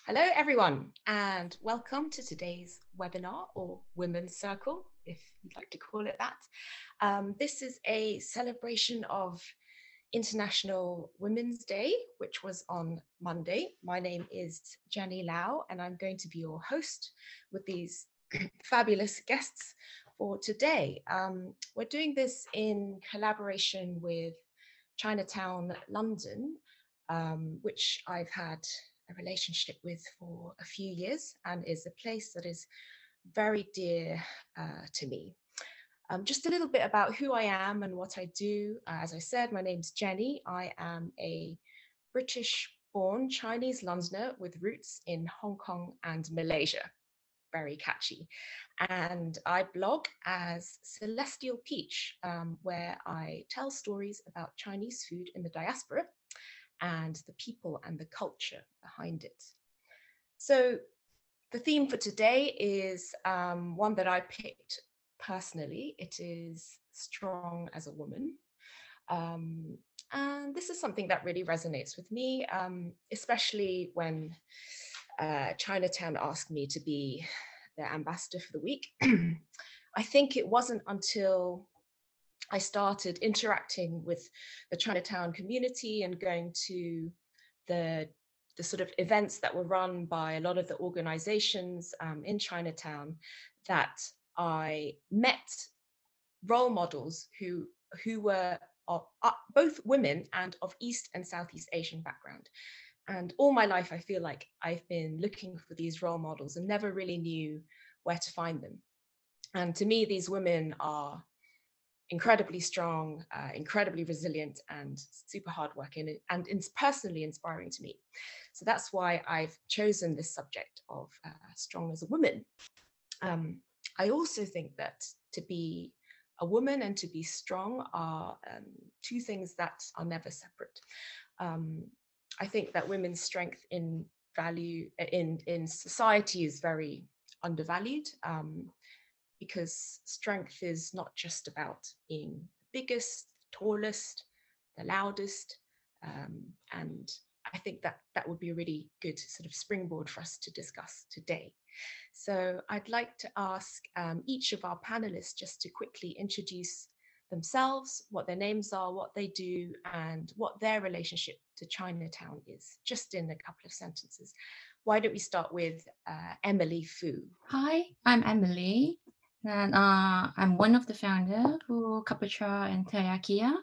Hello, everyone, and welcome to today's webinar, or Women's Circle, if you'd like to call it that. This is a celebration of International Women's Day, which was on Monday. My name is Jenny Lau, and I'm going to be your host with these fabulous guests for today. We're doing this in collaboration with Chinatown London, which I've had a relationship with for a few years and is a place that is very dear to me. Just a little bit about who I am and what I do. As I said, my name's Jenny. I am a British-born Chinese Londoner with roots in Hong Kong and Malaysia. Very catchy. And I blog as Celestial Peach, where I tell stories about Chinese food in the diaspora and the people and the culture behind it. So the theme for today is one that I picked personally. It is strong as a woman. And this is something that really resonates with me, especially when Chinatown asked me to be their ambassador for the week. I think it wasn't until I started interacting with the Chinatown community and going to the sort of events that were run by a lot of the organizations in Chinatown that I met role models who were both women and of East and Southeast Asian background. And all my life, I feel like I've been looking for these role models and never really knew where to find them. And to me, these women are incredibly strong, incredibly resilient, and super hardworking, and personally inspiring to me. So that's why I've chosen this subject of strong as a woman. I also think that to be a woman and to be strong are two things that are never separate. I think that women's strength in society is very undervalued. Because strength is not just about being the biggest, tallest, the loudest. And I think that that would be a really good sort of springboard for us to discuss today. So I'd like to ask each of our panelists just to quickly introduce themselves, what their names are, what they do, and what their relationship to Chinatown is, just in a couple of sentences. Why don't we start with Emily Fu? Hi, I'm Emily, and I'm one of the founders for Capucha and Tayakia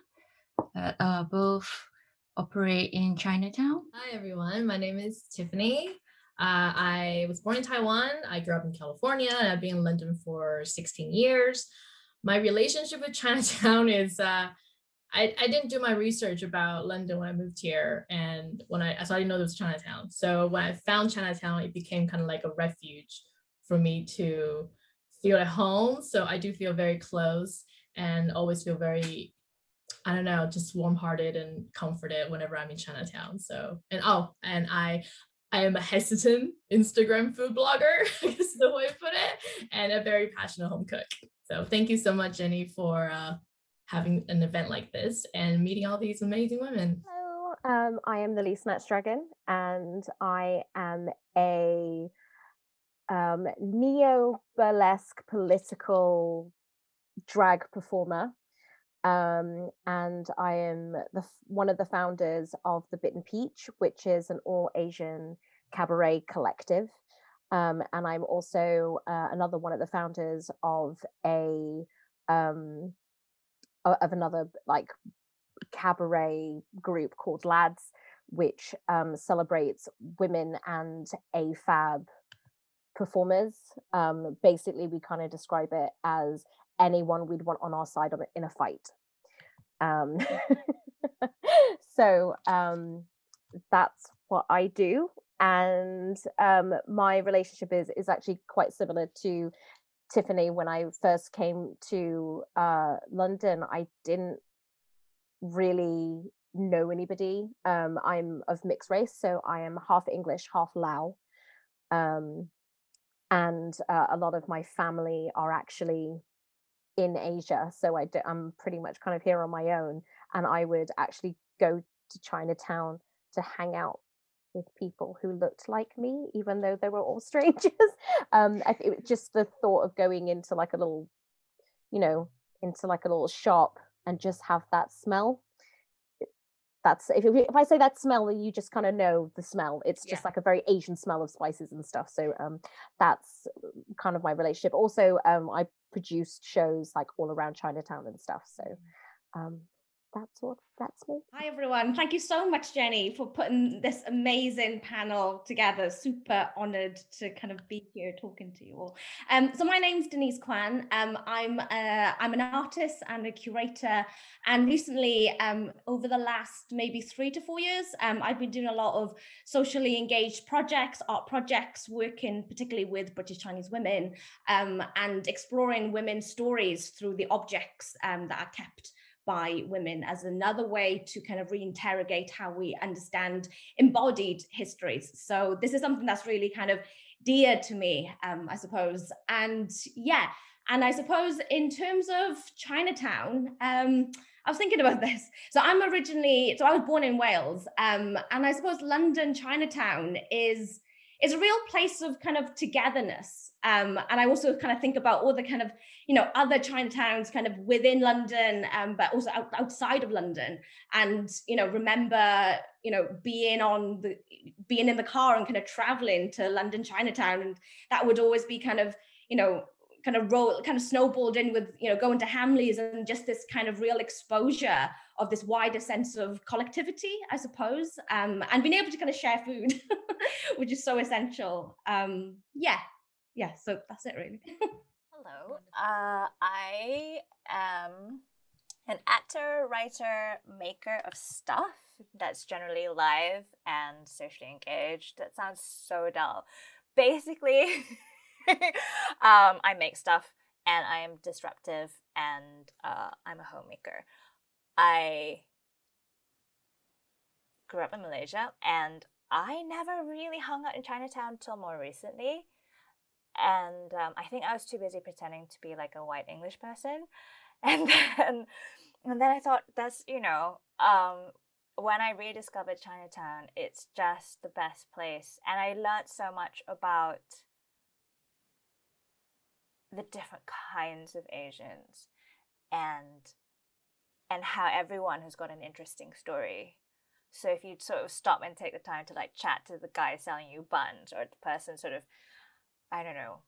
that both operate in Chinatown. Hi, everyone. My name is Tiffany. I was born in Taiwan. I grew up in California, and I've been in London for 16 years. My relationship with Chinatown is I didn't do my research about London when I moved here, and so I didn't know there was Chinatown. So when I found Chinatown, it became kind of like a refuge for me to feel at home. So I do feel very close and always feel very, I don't know, just warm-hearted and comforted whenever I'm in Chinatown. So, and I am a hesitant Instagram food blogger, I guess is the way to put it, and a very passionate home cook. So thank you so much, Jenny, for having an event like this and meeting all these amazing women. Hello, I am Lilly SnatchDragon, and I am a neo-burlesque political drag performer. And I am one of the founders of the Bitten Peach, which is an all-Asian cabaret collective. And I'm also another one of the founders of another like cabaret group called Lads, which celebrates women and AFAB performers. Basically, we kind of describe it as anyone we'd want on our side in a fight. So that's what I do, and my relationship is actually quite similar to Tiffany. When I first came to London, I didn't really know anybody. I'm of mixed race, so I am half English, half Lao. And a lot of my family are actually in Asia, so I'm pretty much kind of here on my own, and I would actually go to Chinatown to hang out with people who looked like me, even though they were all strangers. Just the thought of going into like a little, into like a little shop and just have that smell. That's if I say that smell, you just kind of know the smell. It's just like a very Asian smell of spices and stuff. So that's kind of my relationship. Also, I produced shows like all around Chinatown and stuff. So that's me. Hi everyone. Thank you so much, Jenny, for putting this amazing panel together. Super honored to kind of be here talking to you all. So my name's Denise Quan. I'm an artist and a curator, and recently, over the last maybe 3 to 4 years, I've been doing a lot of socially engaged projects, art projects, working particularly with British Chinese women, and exploring women's stories through the objects that are kept by women as another way to kind of reinterrogate how we understand embodied histories. So this is something that's really kind of dear to me, I suppose. And yeah, and I suppose in terms of Chinatown, I was thinking about this. So I was born in Wales, and I suppose London Chinatown is a real place of kind of togetherness. And I also kind of think about all the kind of, other Chinatowns kind of within London, but also outside of London. And, remember, being in the car and kind of traveling to London Chinatown. And that would always be kind of, kind of snowballed in with, going to Hamleys and just this kind of real exposure of this wider sense of collectivity, I suppose, and being able to kind of share food, which is so essential. So that's it really. Hello, I am an actor, writer, maker of stuff that's generally live and socially engaged. That sounds so dull. Basically, I make stuff and I am disruptive and I'm a homemaker. I grew up in Malaysia and I never really hung out in Chinatown till more recently. And I think I was too busy pretending to be like a white English person. And then I thought that's, when I rediscovered Chinatown, it's just the best place. And I learned so much about the different kinds of Asians and how everyone has got an interesting story. So if you sort of stop and take the time to like chat to the guy selling you buns or the person sort of, I don't know,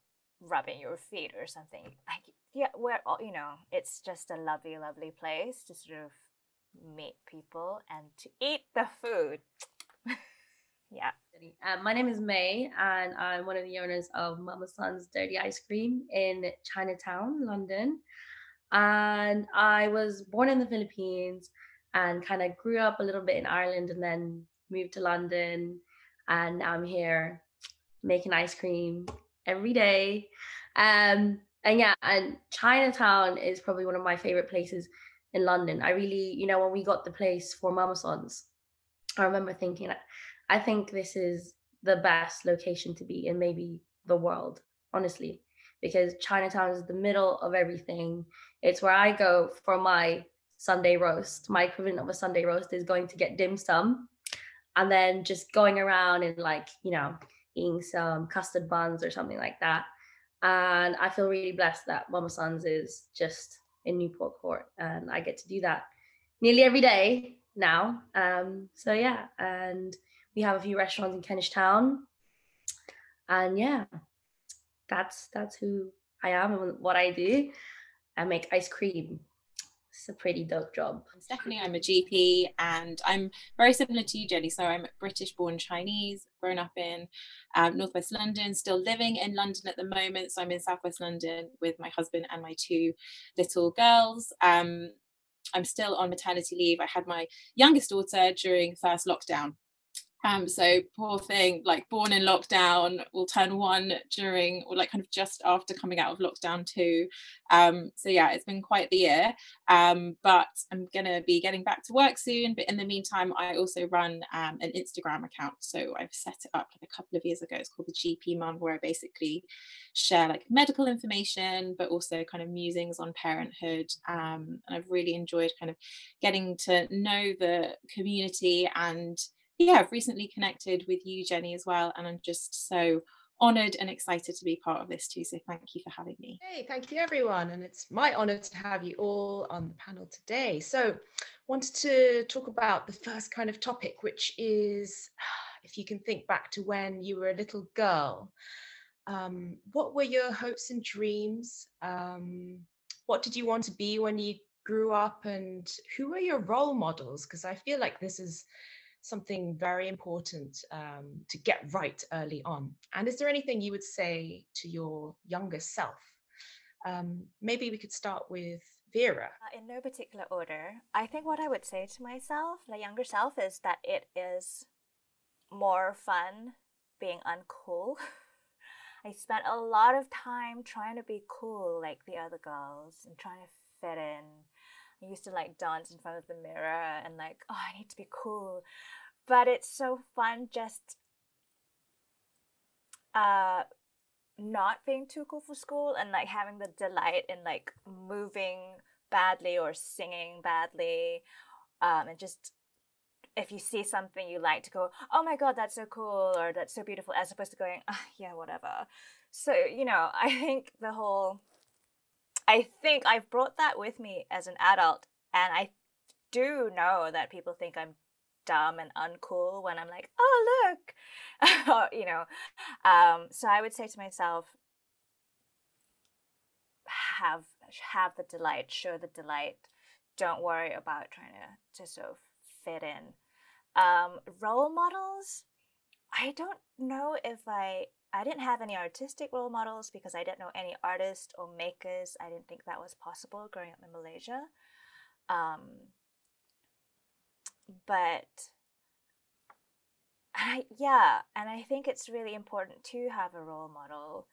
rubbing your feet or something, like, yeah, it's just a lovely, lovely place to sort of meet people and to eat the food. Yeah. My name is May and I'm one of the owners of Mama Son's Dirty Ice Cream in Chinatown, London. And I was born in the Philippines and kind of grew up a little bit in Ireland and then moved to London. And now I'm here making ice cream every day. And Chinatown is probably one of my favorite places in London. I really, when we got the place for Mama Son's, I remember thinking, I think this is the best location to be in maybe the world, honestly, because Chinatown is the middle of everything. It's where I go for my Sunday roast. My equivalent of a Sunday roast is going to get dim sum and then just going around and eating some custard buns or something like that. And I feel really blessed that Mama Son's is just in Newport Court and I get to do that nearly every day now. And we have a few restaurants in Kentish Town. And yeah, that's who I am and what I do. I make ice cream. It's a pretty dope job. I'm Stephanie, I'm a GP and I'm very similar to you, Jenny. So I'm British born Chinese, grown up in Northwest London, still living in London at the moment. So I'm in Southwest London with my husband and my 2 little girls. I'm still on maternity leave. I had my youngest daughter during first lockdown. So poor thing, like born in lockdown, will turn 1 during or like kind of just after coming out of lockdown 2. So yeah, it's been quite the year. But I'm gonna be getting back to work soon. But in the meantime, I also run an Instagram account. So I've set it up like a couple of years ago. It's called the GP Mum, where I basically share like medical information, but also kind of musings on parenthood. And I've really enjoyed kind of getting to know the community and yeah, I've recently connected with you, Jenny, as well, and I'm just so honoured and excited to be part of this too. So thank you for having me. Hey, thank you everyone, and it's my honour to have you all on the panel today. So wanted to talk about the first kind of topic, which is if you can think back to when you were a little girl, what were your hopes and dreams? What did you want to be when you grew up, and who were your role models? Because I feel like this is something very important to get right early on. And is there anything you would say to your younger self? Maybe we could start with Vera. In no particular order, I think what I would say to myself, my younger self, is that it is more fun being uncool. I spent a lot of time trying to be cool like the other girls and trying to fit in. I used to like dance in front of the mirror and like, oh, I need to be cool. But it's so fun just not being too cool for school and like having the delight in like moving badly or singing badly, and just if you see something you like to go, oh my god, that's so cool, or that's so beautiful, as opposed to going, oh, yeah, whatever. So, you know, I think I've brought that with me as an adult, and I do know that people think I'm dumb and uncool when I'm like, oh, look, you know. So I would say to myself, have the delight, show the delight. Don't worry about trying to sort of fit in. Role models, I don't know if I didn't have any artistic role models because I didn't know any artists or makers. I didn't think that was possible growing up in Malaysia. But I think it's really important to have a role model,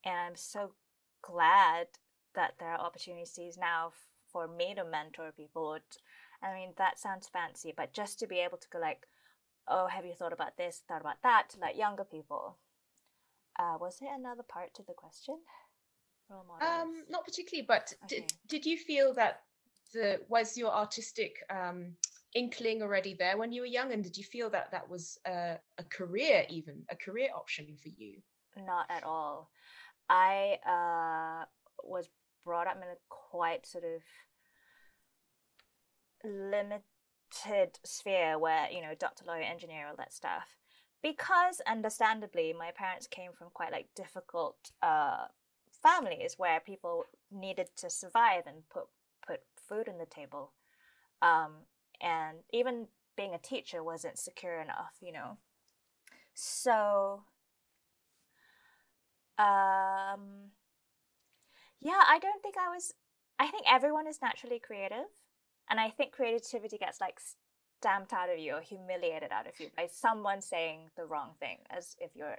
and I'm so glad that there are opportunities now for me to mentor people. I mean, that sounds fancy, but just to be able to go like, oh, have you thought about this, thought about that, to like younger people. Was there another part to the question? Role models? Not particularly, but Okay. did you feel that was your artistic inkling already there when you were young, and did you feel that that was a career option for you? Not at all. I was brought up in a quite sort of limited sphere where, you know, doctor, lawyer, engineer, all that stuff, because understandably my parents came from quite like difficult families where people needed to survive and put food on the table, and even being a teacher wasn't secure enough, you know. So yeah, I think everyone is naturally creative, and I think creativity gets like stamped out of you or humiliated out of you by someone saying the wrong thing, as if you're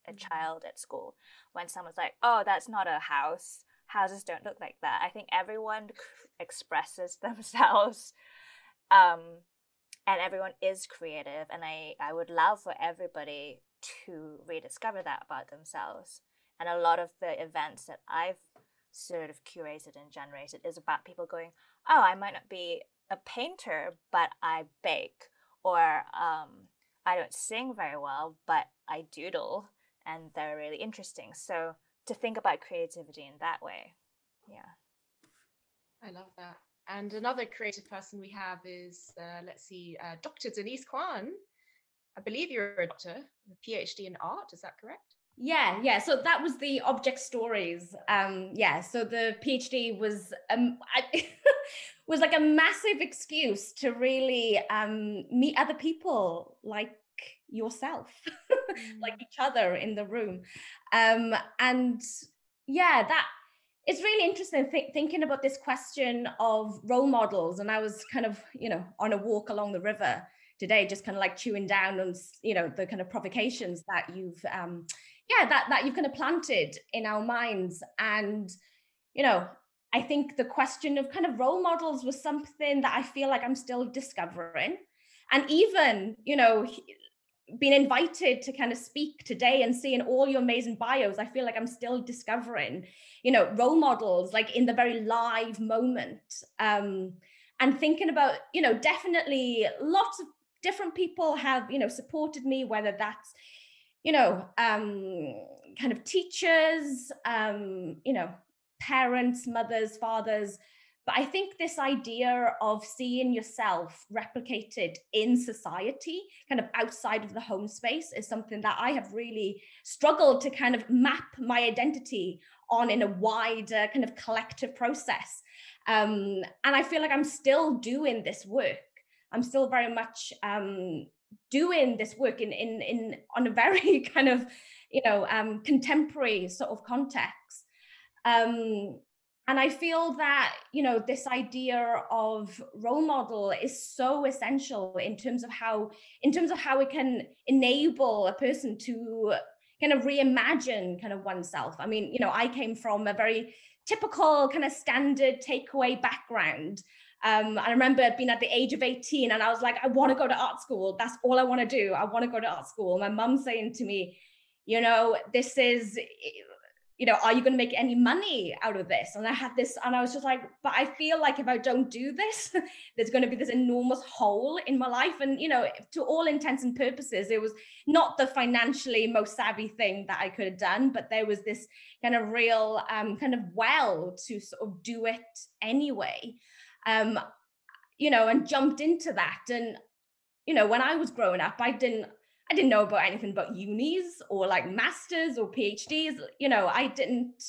a child at school, when someone's like, oh, that's not a house, houses don't look like that. I think everyone expresses themselves, and everyone is creative, and I would love for everybody to rediscover that about themselves. And a lot of the events that I've sort of curated and generated is about people going, oh, I might not be a painter, but I bake, or I don't sing very well, but I doodle, and they're really interesting. So to think about creativity in that way. Yeah. I love that. And another creative person we have is, Dr. Denise Quan. I believe you're a doctor, a PhD in art, is that correct? Yeah. So that was the object stories. So the PhD was was like a massive excuse to really meet other people like yourself, like each other in the room. And yeah, that it's really interesting thinking about this question of role models. And I was kind of, you know, on a walk along the river today, just kind of like chewing down on, you know, the kind of provocations that you've that you've kind of planted in our minds. And, you know, I think the question of kind of role models was something that I feel like I'm still discovering. And even, you know, being invited to kind of speak today and seeing all your amazing bios, I feel like I'm still discovering, you know, role models like in the very live moment. And thinking about, you know, definitely lots of different people have, you know, supported me, whether that's, you know, kind of teachers, you know, parents, mothers, fathers. But I think this idea of seeing yourself replicated in society, kind of outside of the home space, is something that I have really struggled to kind of map my identity on in a wider kind of collective process. And I feel like I'm still doing this work. I'm still very much doing this work in on a very kind of, you know, contemporary sort of context. And I feel that, you know, this idea of role model is so essential in terms of how it can enable a person to kind of reimagine kind of oneself. I mean, you know, I came from a very typical kind of standard takeaway background. I remember being at the age of 18 and I was like, I want to go to art school. That's all I want to do. I want to go to art school. My mum saying to me, you know, this is, you know, are you going to make any money out of this? And I had this, and I was just like, but I feel like if I don't do this, there's going to be this enormous hole in my life. And, you know, to all intents and purposes, it was not the financially most savvy thing that I could have done, but there was this kind of real kind of well to sort of do it anyway, you know, and jumped into that. And, you know, when I was growing up, I didn't know about anything but unis or like masters or PhDs. You know, I didn't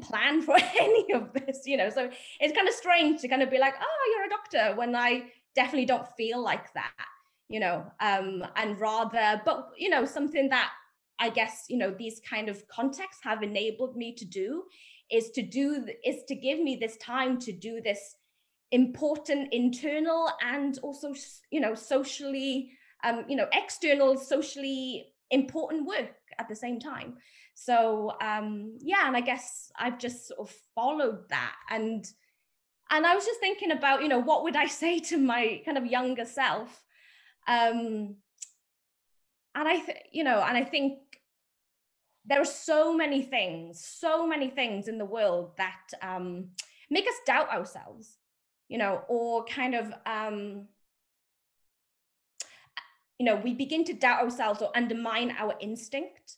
plan for any of this, you know. So it's kind of strange to kind of be like, oh, you're a doctor, when I definitely don't feel like that, you know, and rather, but, you know, something that I guess, you know, these kind of contexts have enabled me to do is to give me this time to do this important internal and also, you know, socially, you know, external, socially important work at the same time. So yeah, and I guess I've just sort of followed that. And I was just thinking about, you know, what would I say to my kind of younger self? And I think there are so many things in the world that make us doubt ourselves, you know, or kind of, you know, we begin to doubt ourselves or undermine our instinct.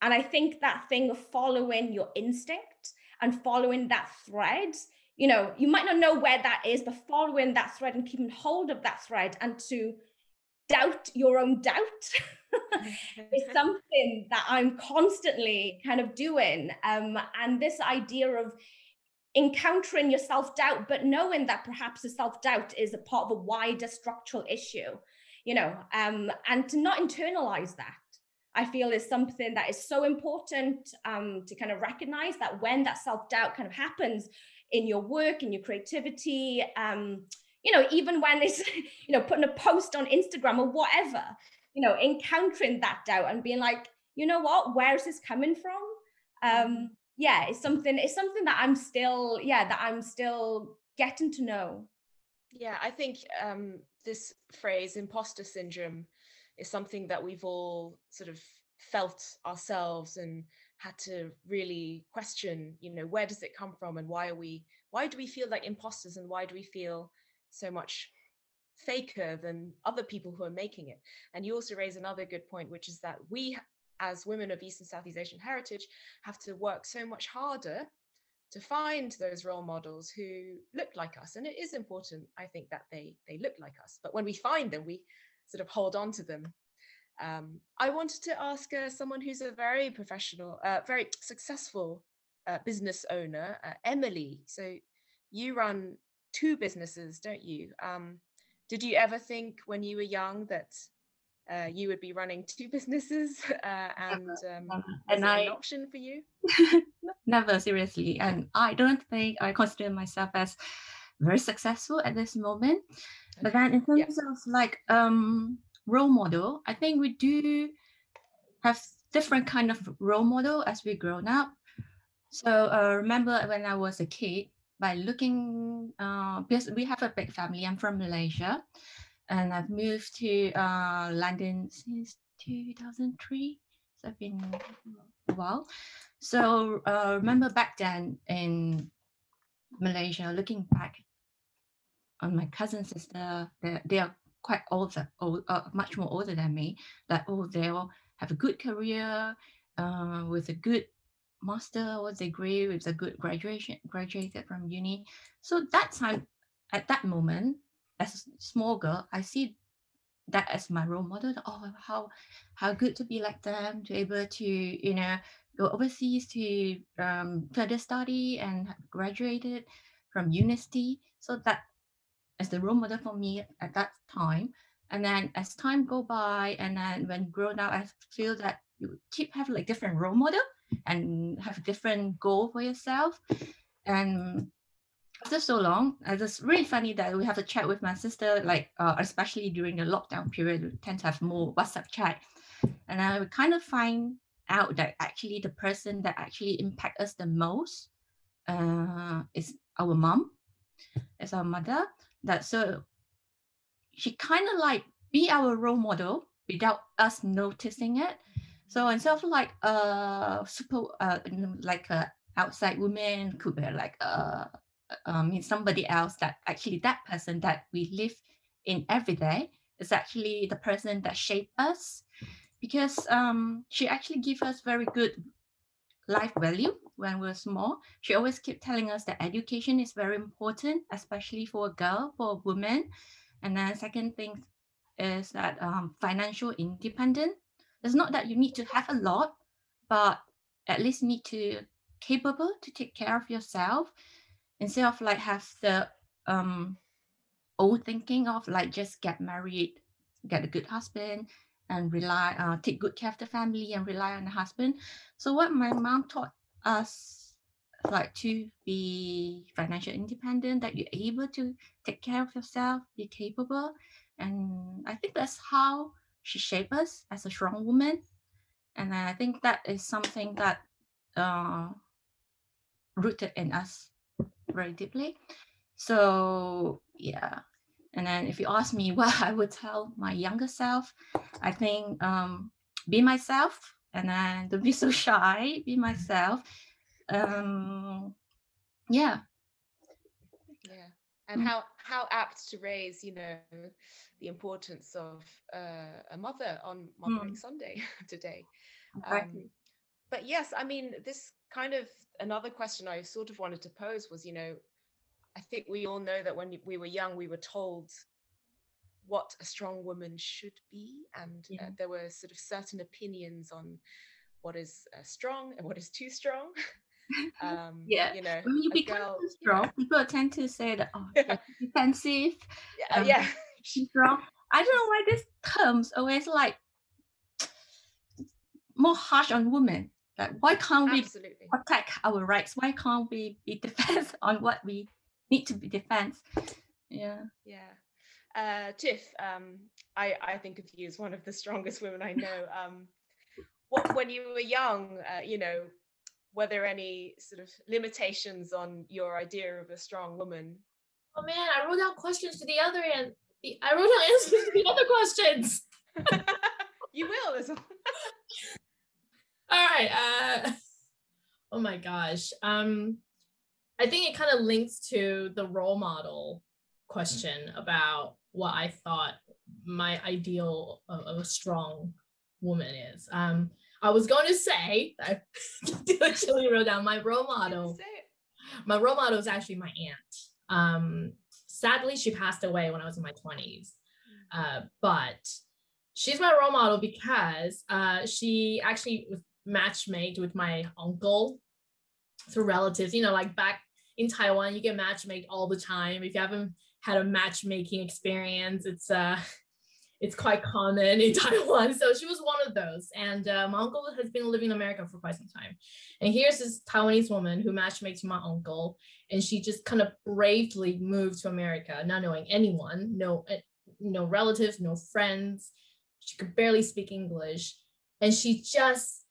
And I think that thing of following your instinct and following that thread, you know, you might not know where that is, but following that thread and keeping hold of that thread and to doubt your own doubt is something that I'm constantly kind of doing. And this idea of encountering your self-doubt, but knowing that perhaps the self-doubt is a part of a wider structural issue, you know, and to not internalize that, I feel is something that is so important to kind of recognize that when that self-doubt kind of happens in your work, in your creativity, you know, even when it's, you know, putting a post on Instagram or whatever, you know, encountering that doubt and being like, you know what, where is this coming from? Yeah, it's something that I'm still getting to know. Yeah, I think this phrase imposter syndrome is something that we've all sort of felt ourselves and had to really question, you know, where does it come from and why do we feel like imposters and why do we feel so much faker than other people who are making it? And you also raise another good point, which is that we as women of East and Southeast Asian heritage have to work so much harder to find those role models who look like us. And it is important, I think, that they look like us. But when we find them, we sort of hold on to them. I wanted to ask someone who's a very professional, very successful business owner, Emily. So you run 2 businesses, don't you? Did you ever think when you were young that you would be running 2 businesses and was it an option for you? Never, seriously. And I don't think I consider myself as very successful at this moment. But then in terms of like role model, I think we do have different kind of role model as we grown up. So remember when I was a kid, by looking, because we have a big family, I'm from Malaysia, and I've moved to London since 2003. So I've been a while. So remember back then in Malaysia, looking back on my cousin sister, they are quite much more older than me, that they'll have a good career with a good master or degree, with a good graduated from uni. So that time, at that moment, as a small girl, I see that as my role model. How good to be like them, to able to go overseas to further study and have graduated from university. So that as the role model for me at that time. And then as time go by, and then when you grow up, I feel that you keep have like different role model and have a different goal for yourself. And after so long, it's really funny that we have a chat with my sister, like especially during the lockdown period, we tend to have more WhatsApp chat. And I would kind of find out that actually the person that actually impact us the most is our mom, is our mother. That so she kind of like be our role model without us noticing it. So instead of like like a outside woman, could be like somebody else, that actually that person that we live in every day is actually the person that shaped us, because she actually gave us very good life value when we were small. She always kept telling us that education is very important, especially for a girl, for a woman. And then second thing is that financial independence. It's not that you need to have a lot, but at least need to capable to take care of yourself, instead of like have the old thinking of like just get married, get a good husband, and take good care of the family and rely on the husband. So what my mom taught us, like to be financial independent, that you're able to take care of yourself, be capable. And I think that's how she shaped us as a strong woman. And I think that is something that rooted in us very deeply. So yeah. And then if you ask me what I would tell my younger self, I think be myself, and then don't be so shy, be myself. Yeah. And how apt to raise the importance of a mother on Mothering Sunday today. Exactly. But yes, I mean, this kind of another question I sort of wanted to pose was, I think we all know that when we were young, we were told what a strong woman should be, and there were sort of certain opinions on what is strong and what is too strong. When you become too strong, people tend to say that, defensive. Too strong. I don't know why this term's always like more harsh on women. Like, why can't we protect our rights? Why can't we be defense on what we need to be defense? Tiff, I think of you as one of the strongest women I know. When you were young, were there any sort of limitations on your idea of a strong woman? Oh man, I wrote down questions to the other end. I wrote down answers to the other questions. You will as well. All right. Oh my gosh. I think it kind of links to the role model question about what I thought my ideal of a strong woman is. I was going to say, I actually wrote down my role model. My role model is actually my aunt. Sadly, she passed away when I was in my 20s. But she's my role model because she actually was matchmade with my uncle through relatives. Like back in Taiwan, you get matchmade all the time. If you haven't had a matchmaking experience, it's quite common in Taiwan. So she was one of those. And my uncle has been living in America for quite some time. And here's this Taiwanese woman who matchmakes my uncle. And she just kind of bravely moved to America, not knowing anyone, no relatives, no friends. She could barely speak English. And she just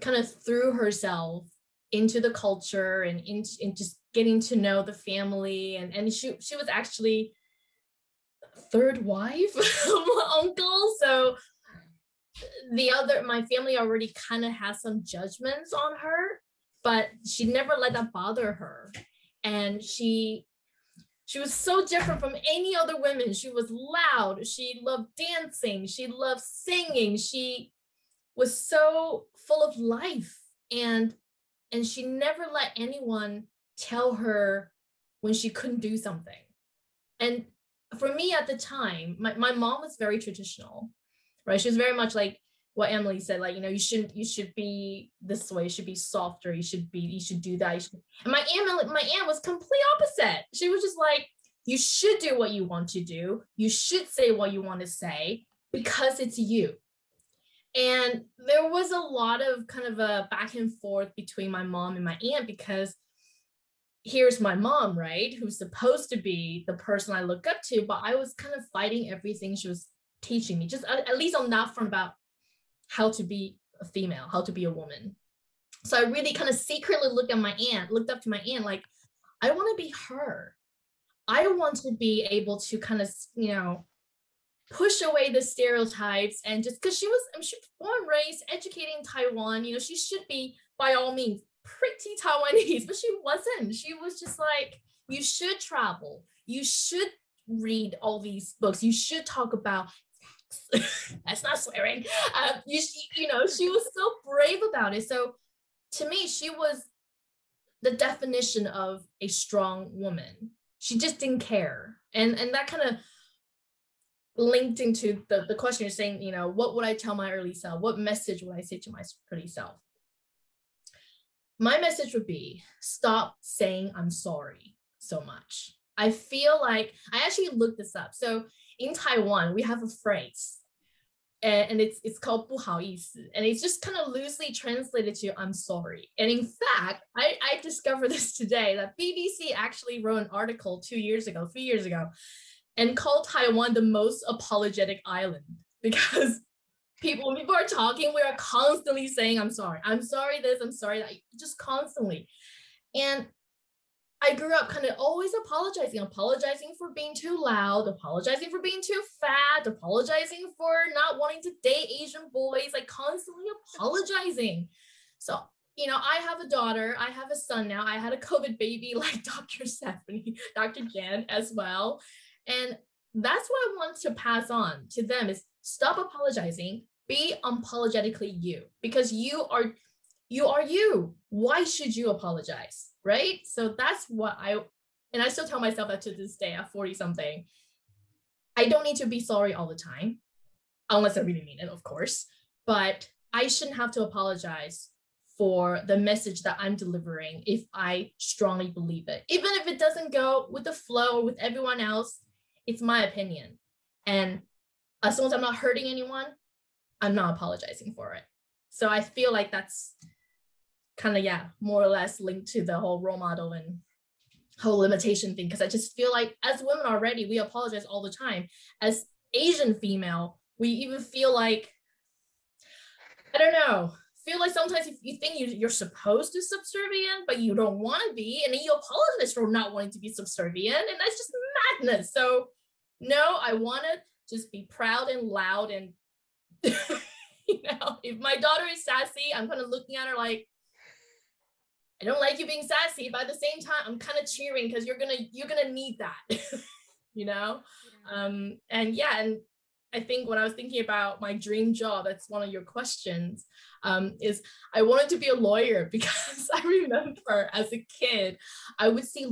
kind of threw herself into the culture and in just getting to know the family. And she was actually third wife of my uncle. So my family already kind of has some judgments on her, but she never let that bother her. And she She was so different from any other women. She was loud. She loved dancing. She loved singing. She was so full of life. And she never let anyone tell her when she couldn't do something. And for me at the time, my mom was very traditional, right? She was very much like what Emily said, like, you should be this way, you should be softer, you should do that. And my aunt was complete opposite. She was just like, you should do what you want to do. You should say what you want to say because it's you. And there was a lot of kind of a back and forth between my mom and my aunt, because here's my mom, right, who's supposed to be the person I look up to, but I was kind of fighting everything she was teaching me, just at least on that front, about how to be a female, how to be a woman. So I really kind of secretly looked up to my aunt, like, I want to be her. I want to be able to kind of, push away the stereotypes, and just because she was born, raised, educated in Taiwan, she should be by all means pretty Taiwanese, but she wasn't. She was just like, you should travel, you should read all these books, you should talk about sex. That's not swearing. She was so brave about it. So to me, she was the definition of a strong woman. She just didn't care. And that kind of linked into the question you're saying, what would I tell my early self? What message would I say to my early self? My message would be, stop saying I'm sorry so much. I feel like, I actually looked this up. So in Taiwan, we have a phrase, and it's called 不好意思, and it's just kind of loosely translated to I'm sorry. And in fact, I discovered this today, that BBC actually wrote an article 3 years ago, and called Taiwan the most apologetic island, because when people are talking, we are constantly saying, I'm sorry this, I'm sorry that, just constantly. And I grew up kind of always apologizing for being too loud, apologizing for being too fat, apologizing for not wanting to date Asian boys, like constantly apologizing. So, I have a daughter, I have a son now, I had a COVID baby like Dr. Jen as well. And that's what I want to pass on to them, is stop apologizing, be unapologetically you, because you are you. Why should you apologize, right? So that's what I still tell myself that to this day at 40 something. I don't need to be sorry all the time, unless I really mean it, of course, but I shouldn't have to apologize for the message that I'm delivering if I strongly believe it. Even if it doesn't go with the flow or with everyone else, it's my opinion. And as long as I'm not hurting anyone, I'm not apologizing for it. So I feel like that's kind of, more or less linked to the whole role model and whole limitation thing. Because I just feel like as women already, we apologize all the time. As Asian female, we even feel like, I don't know, sometimes if you think you're supposed to be subservient, but you don't want to be, and then you apologize for not wanting to be subservient, and that's just madness. So no, I want to just be proud and loud, and if my daughter is sassy, I'm kind of looking at her like, I don't like you being sassy, but at the same time, I'm kind of cheering because you're gonna need that, And I think when I was thinking about my dream job, that's one of your questions, is I wanted to be a lawyer, because I remember as a kid, I would see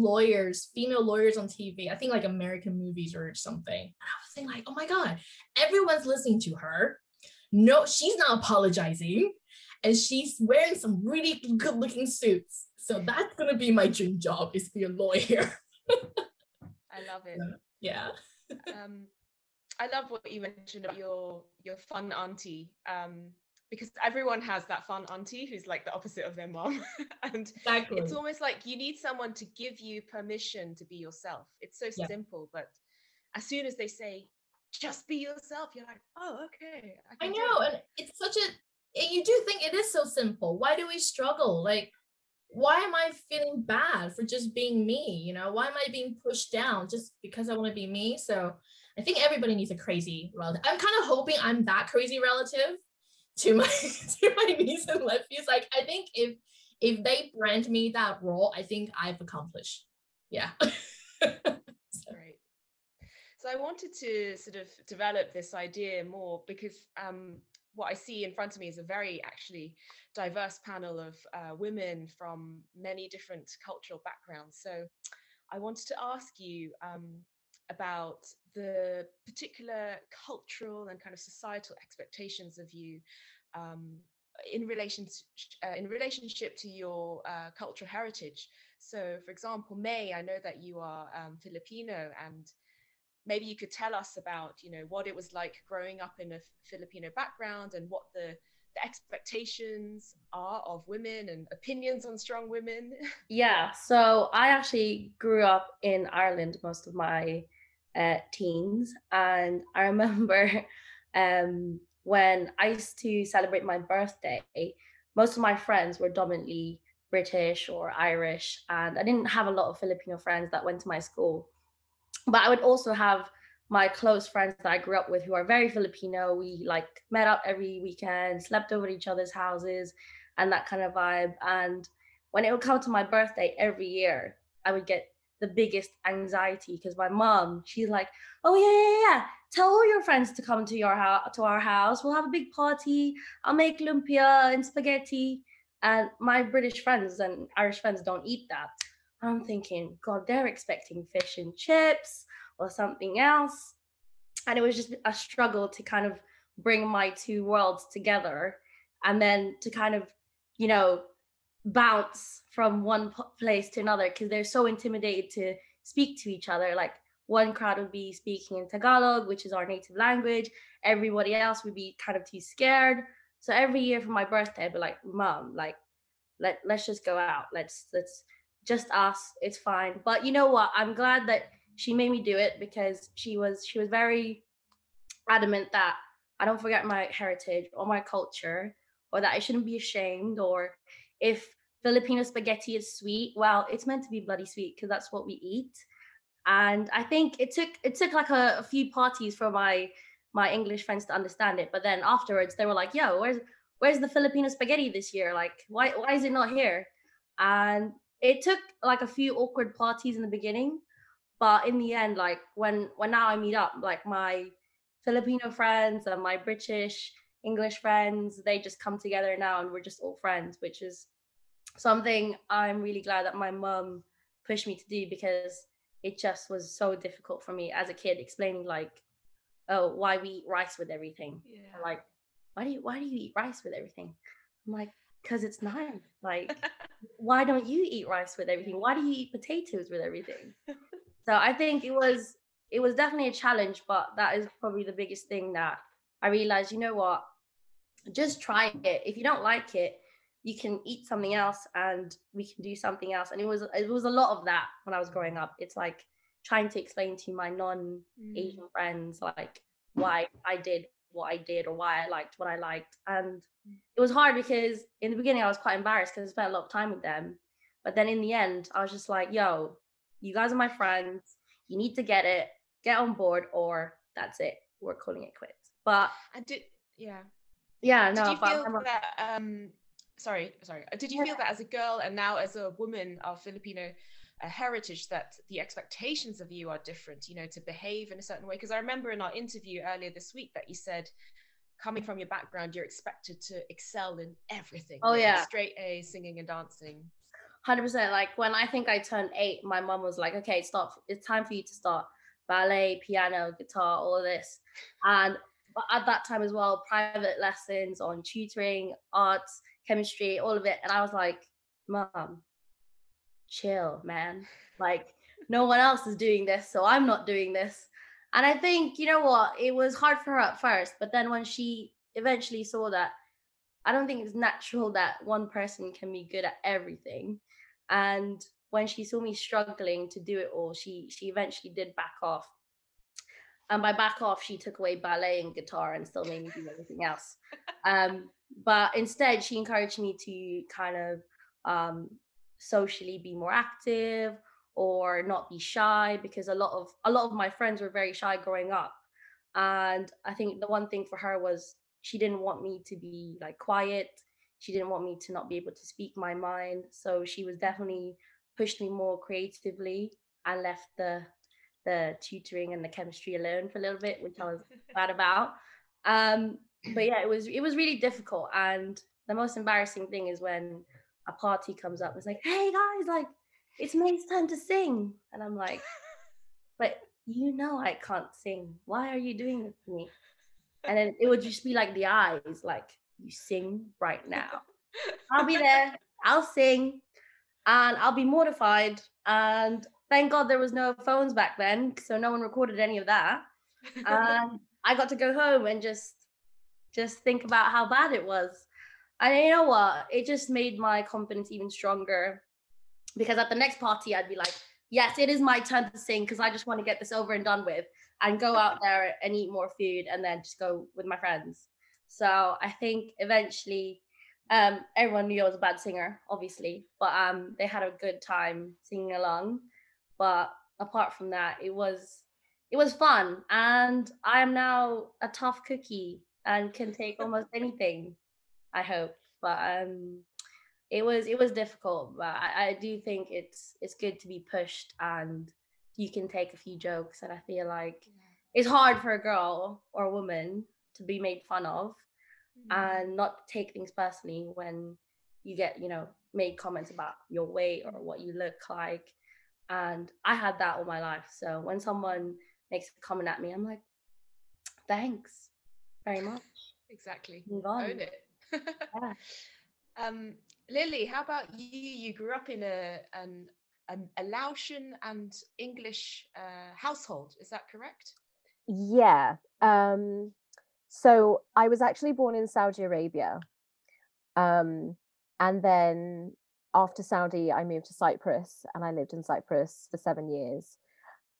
female lawyers on TV, I think like American movies or something. And I was thinking like, oh my God, everyone's listening to her. No, she's not apologizing. And she's wearing some really good looking suits. So that's going to be my dream job, is to be a lawyer. I love it. Yeah. I love what you mentioned of your fun auntie, because everyone has that fun auntie who's like the opposite of their mom. And exactly. It's almost like you need someone to give you permission to be yourself. It's so simple, but as soon as they say, just be yourself, you're like, oh, okay. I know, and it's you do think it is so simple. Why do we struggle? Like, why am I feeling bad for just being me? Why am I being pushed down just because I want to be me? So I think everybody needs a crazy relative. I'm kind of hoping I'm that crazy relative to my niece and nephews. Like, I think if they grant me that role, I think I've accomplished. Yeah. Great. So I wanted to sort of develop this idea more because what I see in front of me is a very actually diverse panel of women from many different cultural backgrounds. So I wanted to ask you about the particular cultural and kind of societal expectations of you in relationship to your cultural heritage. So, for example, May, I know that you are Filipino, and maybe you could tell us about, what it was like growing up in a Filipino background and what the expectations are of women and opinions on strong women. Yeah, so I actually grew up in Ireland most of my teens, and I remember when I used to celebrate my birthday, most of my friends were dominantly British or Irish, and I didn't have a lot of Filipino friends that went to my school. But I would also have my close friends that I grew up with who are very Filipino. We like met up every weekend, slept over at each other's houses, and that kind of vibe. And when it would come to my birthday every year, I would get the biggest anxiety because my mom, she's like, "Oh yeah. Tell all your friends to come to your house, to our house. We'll have a big party. I'll make lumpia and spaghetti." And my British friends and Irish friends don't eat that. I'm thinking, God, they're expecting fish and chips or something else. And it was just a struggle to kind of bring my two worlds together and then to kind of, bounce from one place to another because they're so intimidated to speak to each other. Like one crowd would be speaking in Tagalog, which is our native language. Everybody else would be kind of too scared. So every year for my birthday, I'd be like, Mom, like, let's just go out. Let's just us. It's fine. But you know what? I'm glad that she made me do it because she was very adamant that I don't forget my heritage or my culture, or that I shouldn't be ashamed, or if Filipino spaghetti is sweet, well, it's meant to be bloody sweet because that's what we eat. And I think it took like a few parties for my English friends to understand it. But then afterwards they were like, "Yo, where's the Filipino spaghetti this year? Like, why is it not here?" And it took like a few awkward parties in the beginning, but in the end, like when now I meet up, like my Filipino friends and my British English friends, they just come together now and we're just all friends, which is something I'm really glad that my mum pushed me to do because it just was so difficult for me as a kid explaining like, oh, why we eat rice with everything. Yeah. Or like, why do you eat rice with everything? I'm like, because it's nice. Like, why don't you eat rice with everything? Why do you eat potatoes with everything? So I think it was definitely a challenge, but that is probably the biggest thing that I realized, you know what, just try it. If you don't like it, you can eat something else and we can do something else. And it was a lot of that when I was growing up. It's like trying to explain to my non-Asian friends like why I did what I did or why I liked what I liked. And it was hard because in the beginning I was quite embarrassed because I spent a lot of time with them. But then in the end, I was just like, yo, you guys are my friends. You need to get on board, or that's it. We're calling it quits. But and did you feel that sorry, did you feel that as a girl and now as a woman of Filipino heritage that the expectations of you are different, to behave in a certain way? Because I remember in our interview earlier this week that you said coming from your background, you're expected to excel in everything. Oh yeah, straight A, singing and dancing. 100%. Like when I think I turned 8, my mom was like, okay, stop. It's time for you to start ballet, piano, guitar, all of this. And at that time as well, private lessons on tutoring, arts, chemistry, all of it. And I was like, Mom, chill, man. Like no one else is doing this, so I'm not doing this. And I think, you know what, it was hard for her at first, but then when she eventually saw that I don't think it's natural that one person can be good at everything. And when she saw me struggling to do it all, she eventually did back off. And by back off, she took away ballet and guitar and still made me do everything else. But instead, she encouraged me to kind of socially be more active or not be shy, because a lot of my friends were very shy growing up. And I think the one thing for her was she didn't want me to be like quiet. She didn't want me to not be able to speak my mind. So she was definitely pushed me more creatively and left the the tutoring and the chemistry alone for a little bit, which I was glad about. But yeah, it was really difficult. And the most embarrassing thing is when a party comes up, it's like, hey guys, like it's May's turn to sing. And I'm like, but you know I can't sing. Why are you doing this to me? And then it would just be like the eyes, like, you sing right now. I'll be there, I'll sing, and I'll be mortified. And thank God there was no phones back then, so no one recorded any of that. And I got to go home and just think about how bad it was. And you know what? It just made my confidence even stronger, because at the next party, I'd be like, yes, it is my turn to sing, because I just want to get this over and done with and go out there and eat more food and then just go with my friends. So I think eventually everyone knew I was a bad singer, obviously, but they had a good time singing along. But apart from that, it was fun. And I am now a tough cookie and can take almost anything, I hope. But it was difficult, but I do think it's good to be pushed, and you can take a few jokes. And I feel like it's hard for a girl or a woman to be made fun of and not take things personally when you get, made comments about your weight or what you look like. And I had that all my life. So when someone makes a comment at me, I'm like, thanks very much. Exactly. Move on. Own it. Yeah. Lily, how about you? You grew up in a Laotian and English household. Is that correct? Yeah. So I was actually born in Saudi Arabia. And then after Saudi, I moved to Cyprus, and I lived in Cyprus for 7 years.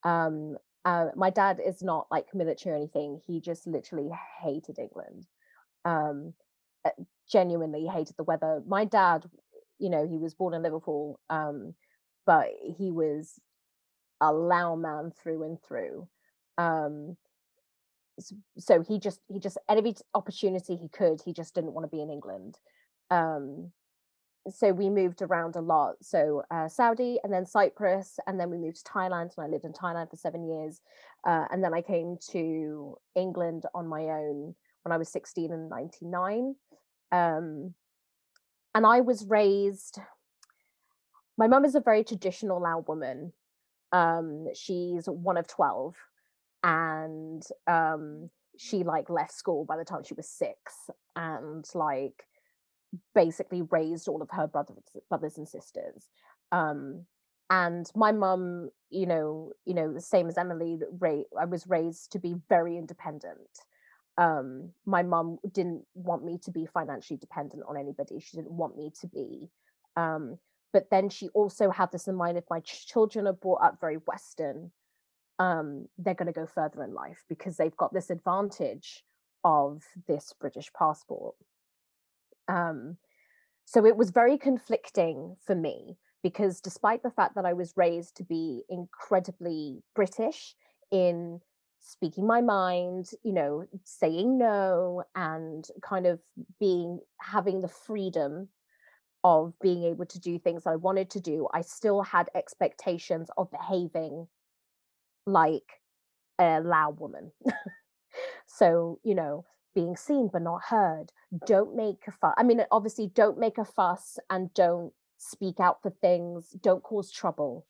My dad is not like military or anything. He just literally hated England. Genuinely hated the weather. My dad, he was born in Liverpool, but he was a Lao man through and through. So he just at every opportunity he could, he just didn't want to be in England. So we moved around a lot. So Saudi, and then Cyprus, and then we moved to Thailand, and I lived in Thailand for 7 years. And then I came to England on my own when I was 16 in 99. And I was raised, my mum is a very traditional Lao woman. She's one of 12, and she like left school by the time she was 6, and like basically raised all of her brothers and sisters. And my mum, the same as Emily, I was raised to be very independent. My mum didn't want me to be financially dependent on anybody. She didn't want me to be. But then she also had this in mind: if my children are brought up very Western, they're going to go further in life because they've got this advantage of this British passport. So it was very conflicting for me, because despite the fact that I was raised to be incredibly British in speaking my mind, saying no, and kind of having the freedom of being able to do things I wanted to do, I still had expectations of behaving like a Lao woman. So, being seen but not heard, don't make a fuss. I mean, obviously, don't make a fuss and don't speak out for things, don't cause trouble.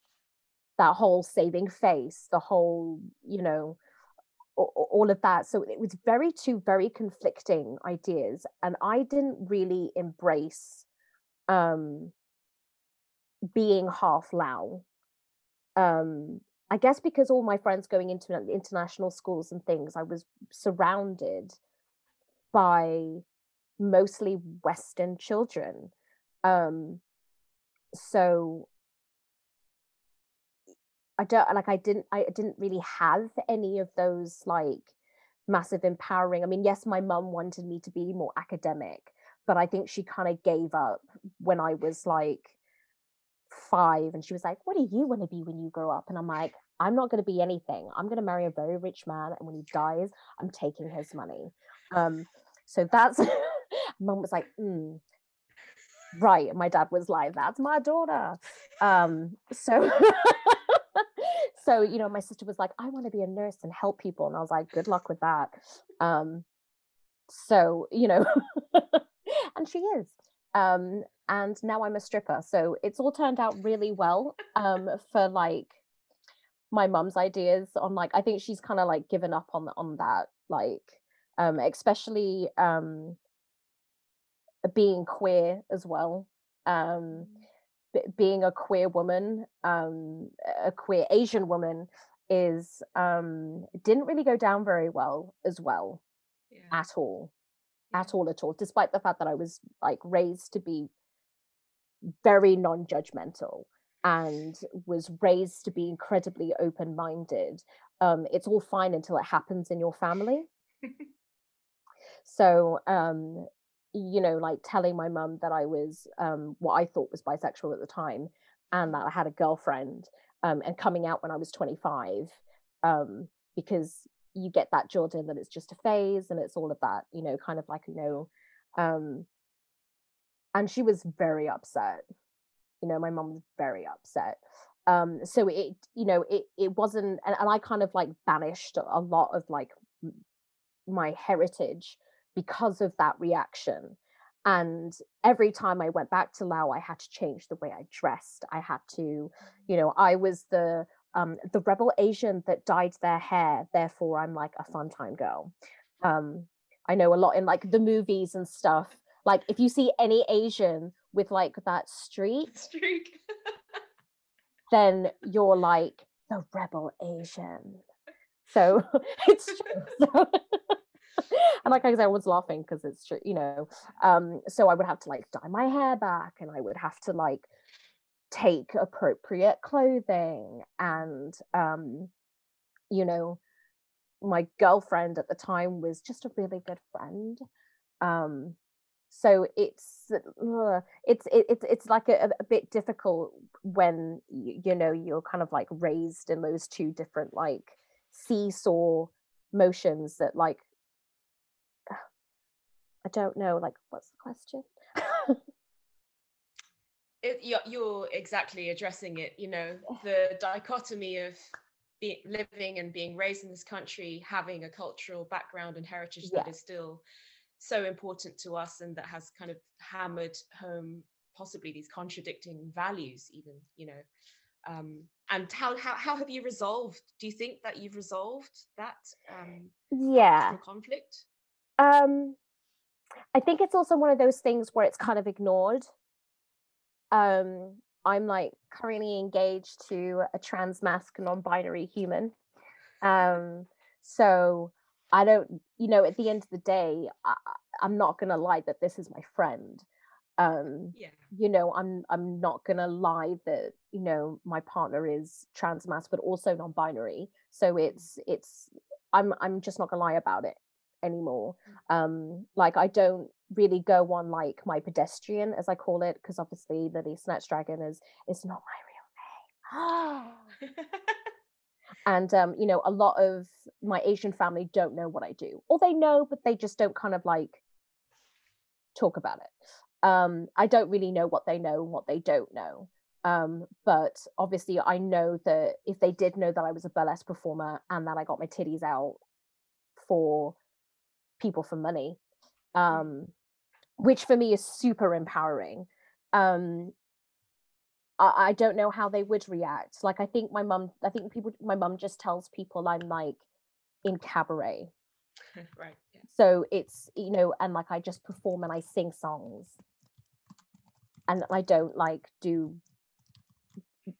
That whole saving face, the whole, all of that. So it was two very conflicting ideas, and I didn't really embrace being half Lao. I guess because all my friends going into international schools and things, I was surrounded by mostly Western children. So I didn't really have any of those like massive empowering. I mean, yes, my mum wanted me to be more academic, but I think she kind of gave up when I was like 5, and she was like, what do you want to be when you grow up? And I'm like, I'm not going to be anything. I'm going to marry a very rich man, and when he dies, I'm taking his money. So that's mum was like, right. And my dad was like, that's my daughter. So so, you know, my sister was like, I want to be a nurse and help people. And I was like, good luck with that. So, you know, and she is. And now I'm a stripper. So it's all turned out really well for like my mum's ideas on like, I think she's kind of like given up on that, like, especially being queer as well. Being a queer woman, a queer Asian woman is didn't really go down very well as well. At all, despite the fact that I was like raised to be very non-judgmental and was raised to be incredibly open-minded. It's all fine until it happens in your family. So you know, like telling my mum that I was what I thought was bisexual at the time, and that I had a girlfriend, and coming out when I was 25, because you get that drilled in that it's just a phase and it's all of that, you know, kind of like, you know, and she was very upset. You know, my mum was very upset. So it, you know, it wasn't, and I kind of like banished a lot of like my heritage because of that reaction. And every time I went back to Laos, I had to change the way I dressed. I had to, you know, I was the rebel Asian that dyed their hair, therefore I'm like a fun time girl. I know a lot in like the movies and stuff, like if you see any Asian with like that streak then you're like the rebel Asian. So it's true. So, and like I said, I was laughing because it's true, you know. So I would have to like dye my hair back, and I would have to like take appropriate clothing, and you know, my girlfriend at the time was just a really good friend. So it's like a bit difficult when you know you're kind of like raised in those two different like seesaw motions that like I don't know, like what's the question? You're exactly addressing it, you know, the dichotomy of living and being raised in this country, having a cultural background and heritage that is still so important to us, and that has kind of hammered home possibly these contradicting values even, you know. And how have you resolved, do you think that you've resolved that conflict? I think it's also one of those things where it's kind of ignored. I'm like currently engaged to a trans-masc non-binary human. So I don't, you know, at the end of the day, I'm not gonna lie that this is my friend. You know, I'm not gonna lie that, you know, my partner is trans-masc but also non-binary. So I'm just not gonna lie about it anymore. Like I don't really go on like my pedestrian, as I call it, because obviously Lilly SnatchDragon is not my real name. And you know, a lot of my Asian family don't know what I do, or they know but they just don't kind of like talk about it. I don't really know what they know and what they don't know. But obviously I know that if they did know that I was a burlesque performer and that I got my titties out for people for money, which for me is super empowering. I don't know how they would react. Like I think my mum just tells people I'm like in cabaret. Right. Yeah. So it's, you know, and like I just perform and I sing songs. And I don't like do,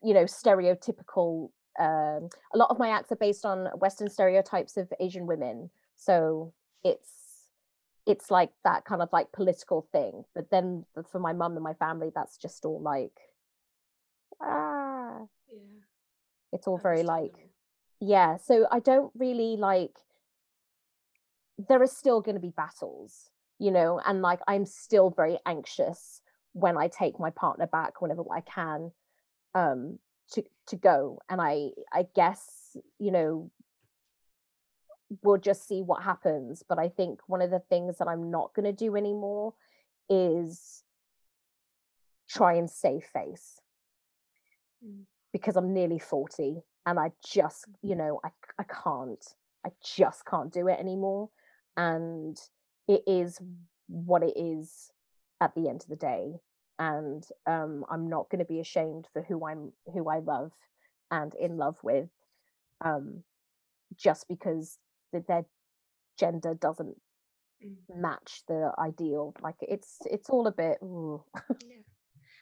you know, stereotypical, a lot of my acts are based on Western stereotypes of Asian women. So it's like that kind of like political thing. But then for my mum and my family, that's just all like, it's all very like, so I don't really like, there are still going to be battles, you know, and like I'm still very anxious when I take my partner back whenever I can, to go. And I guess, you know, we'll just see what happens. But I think one of the things that I'm not going to do anymore is try and save face, because I'm nearly 40 and I just, you know, I just can't do it anymore. And it is what it is at the end of the day. And I'm not going to be ashamed for who I love and in love with, just because their gender doesn't match the ideal. Like it's all a bit yeah.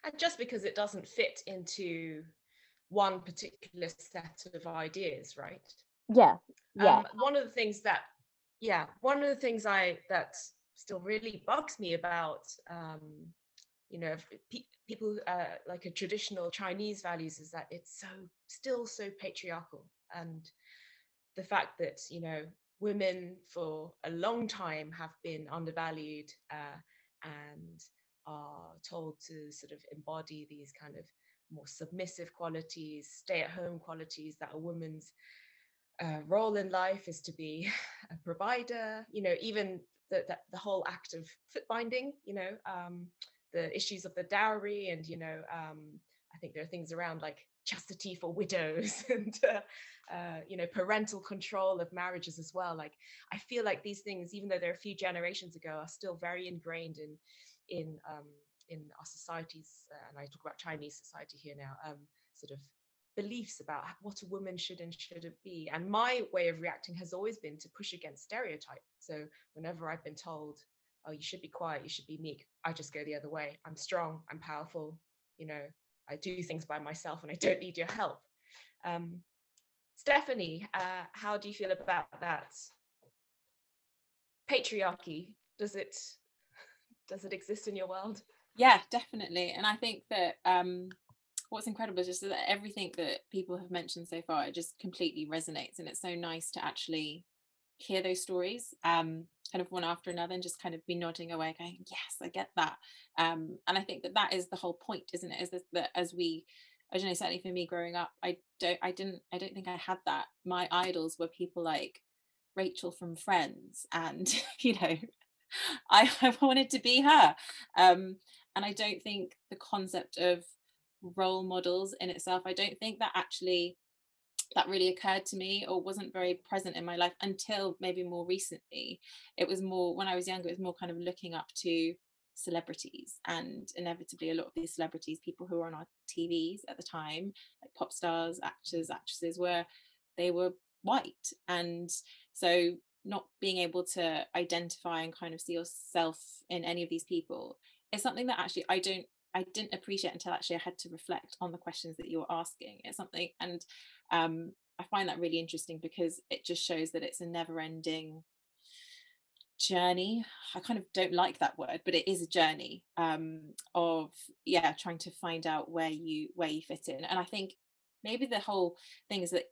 And just because it doesn't fit into one particular set of ideas, right? Yeah. One of the things that still really bugs me about you know, people like a traditional Chinese values is that it's still so patriarchal, and the fact that, you know, women for a long time have been undervalued and are told to sort of embody these kind of more submissive qualities, stay-at-home qualities, that a woman's role in life is to be a provider. You know, even the whole act of foot binding, you know, the issues of the dowry, and, you know, I think there are things around like chastity for widows and you know, parental control of marriages as well. Like, I feel like these things, even though they're a few generations ago, are still very ingrained in our societies, and I talk about Chinese society here now, sort of beliefs about what a woman should and shouldn't be. And my way of reacting has always been to push against stereotype. So whenever I've been told, oh, you should be quiet, you should be meek, I just go the other way. I'm strong, I'm powerful, you know, I do things by myself and I don't need your help. Stephanie, how do you feel about that? Patriarchy, does it exist in your world? Yeah, definitely. And I think that what's incredible is just that everything that people have mentioned so far, it just completely resonates, and it's so nice to actually hear those stories kind of one after another and just kind of be nodding away going, yes, I get that. And I think that is the whole point, isn't it, is that as we, I don't know, certainly for me growing up, I don't think I had that. My idols were people like Rachel from Friends, and you know, I wanted to be her. And I don't think the concept of role models in itself, I don't think that actually that really occurred to me or wasn't very present in my life until maybe more recently. It was more when I was younger, it was more kind of looking up to celebrities, and inevitably a lot of these celebrities, people who were on our TVs at the time, like pop stars, actors, actresses, they were white. And so not being able to identify and kind of see yourself in any of these people is something that actually I didn't appreciate until actually I had to reflect on the questions that you were asking. It's something, and I find that really interesting because it just shows that it's a never-ending journey. I kind of don't like that word, but it is a journey of trying to find out where you fit in. And I think maybe the whole thing is that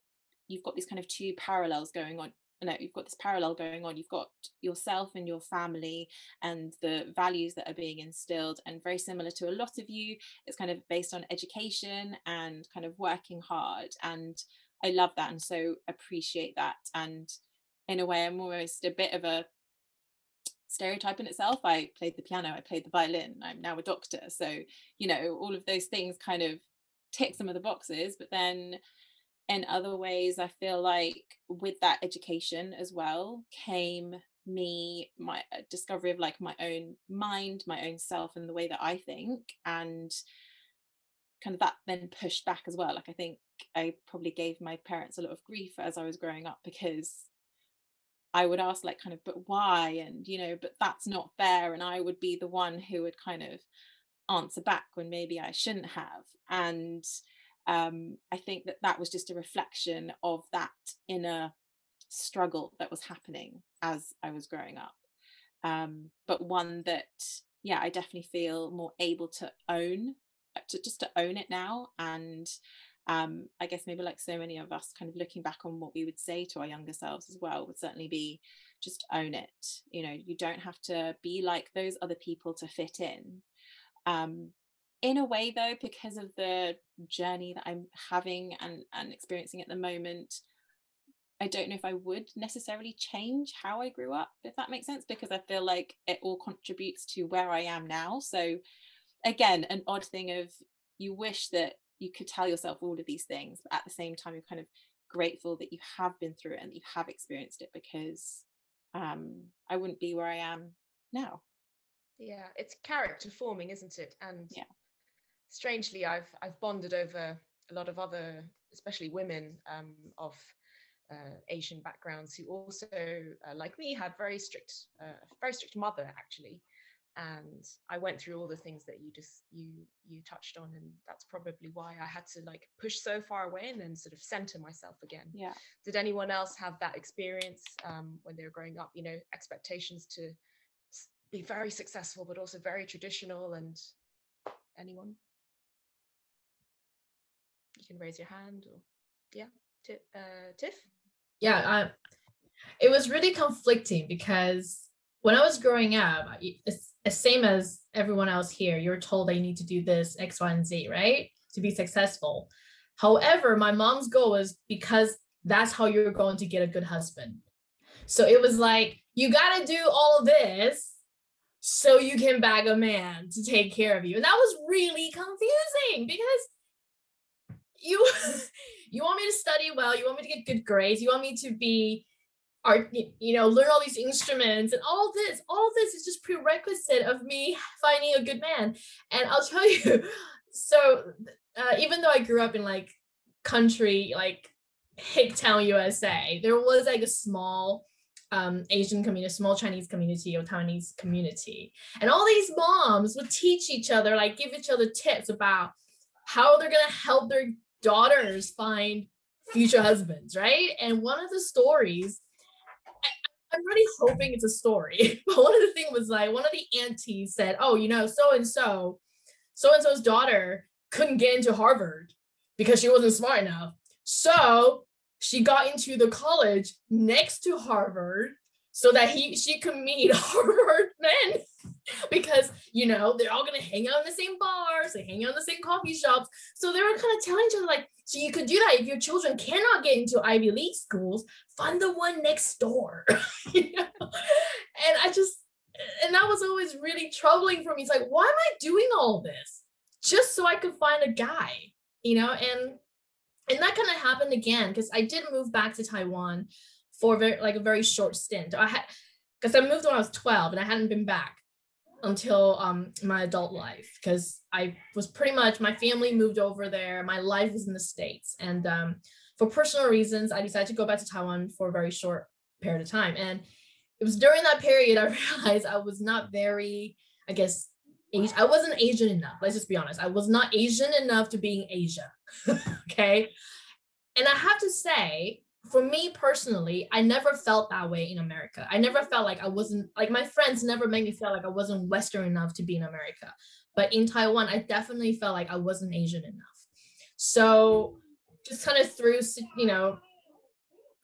you've got these kind of two parallels going on. No, you've got this parallel going on. You've got yourself and your family and the values that are being instilled, and very similar to a lot of you, it's kind of based on education and kind of working hard. And I love that and so appreciate that. And in a way, I'm almost a bit of a stereotype in itself. I played the piano, I played the violin, I'm now a doctor. So, you know, all of those things kind of tick some of the boxes. But then in other ways, I feel like with that education as well came my discovery of like my own mind, my own self, and the way that I think, and kind of that then pushed back as well. Like I think I probably gave my parents a lot of grief as I was growing up, because I would ask like kind of, but why? And, you know, but that's not fair. And I would be the one who would kind of answer back when maybe I shouldn't have. And I think that was just a reflection of that inner struggle that was happening as I was growing up. But one that, I definitely feel more able to own, to own it now. And I guess maybe like so many of us kind of looking back on what we would say to our younger selves as well would certainly be just own it. You know, you don't have to be like those other people to fit in a way though, because of the journey that I'm having and experiencing at the moment, I don't know if I would necessarily change how I grew up, if that makes sense, because I feel like it all contributes to where I am now. So again, an odd thing of you wish that you could tell yourself all of these things, but at the same time, you're kind of grateful that you have been through it and that you have experienced it, because I wouldn't be where I am now. Yeah, it's character forming, isn't it? And yeah, strangely, I've bonded over a lot of other, especially women of Asian backgrounds, who also, like me, had very strict mother, actually. And I went through all the things that you touched on, and that's probably why I had to like push so far away and then sort of center myself again. Yeah. Did anyone else have that experience when they were growing up? You know, expectations to be very successful, but also very traditional. And anyone? You can raise your hand, or Tiff. Yeah, it was really conflicting, because when I was growing up, it's the same as everyone else here. You're told that you need to do this X, Y, and Z, right, to be successful. However, my mom's goal was, because that's how you're going to get a good husband. So it was like, you got to do all of this so you can bag a man to take care of you. And that was really confusing, because you want me to study well, you want me to get good grades, you want me to be learn all these instruments, and all this is just prerequisite of me finding a good man. And I'll tell you, so even though I grew up in like country, like hick town USA, there was like a small Asian community, small Chinese community or Taiwanese community, and all these moms would teach each other, like give each other tips about how they're gonna help their daughters find future husbands, right? And one of the stories, I'm really hoping it's a story, but one of the things was like, one of the aunties said, oh, so-and-so's daughter couldn't get into Harvard because she wasn't smart enough. So she got into the college next to Harvard so that she could meet Harvard men, because, they're all going to hang out in the same bars, they hang out in the same coffee shops. So they were kind of telling each other, like, so you could do that if your children cannot get into Ivy League schools, find the one next door. And that was always really troubling for me. It's like, why am I doing all this? Just so I could find a guy, and that kind of happened again, because I did move back to Taiwan for a very short stint. Because I moved when I was 12 and I hadn't been back until my adult life, because I was pretty much, my family moved over there, my life was in the States, and for personal reasons I decided to go back to Taiwan for a very short period of time. And it was during that period I realized I was not very, I wasn't Asian enough. Let's just be honest, I was not Asian enough to be in Asia. Okay, and I have to say, for me personally, I never felt that way in America. I never felt like I wasn't, like, my friends never made me feel like I wasn't Western enough to be in America. But in Taiwan, I definitely felt like I wasn't Asian enough. So just kind of through,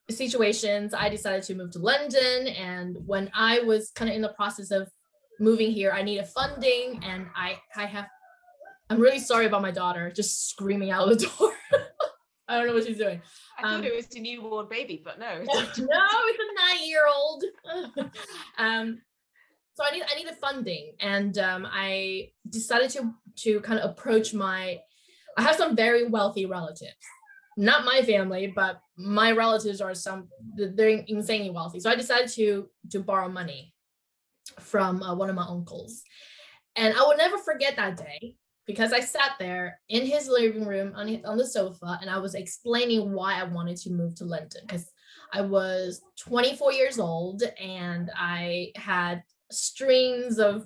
situations, I decided to move to London. And when I was kind of in the process of moving here, I needed funding, and I'm really sorry about my daughter just screaming out the door. I don't know what she's doing. I thought it was a newborn baby, but no. No, it's a 9-year-old. So I needed funding, and I decided to kind of approach I have some very wealthy relatives. Not my family, but my relatives they're insanely wealthy. So I decided to borrow money from one of my uncles. And I will never forget that day, because I sat there in his living room on the sofa, and I was explaining why I wanted to move to London, because I was 24 years old and I had strings of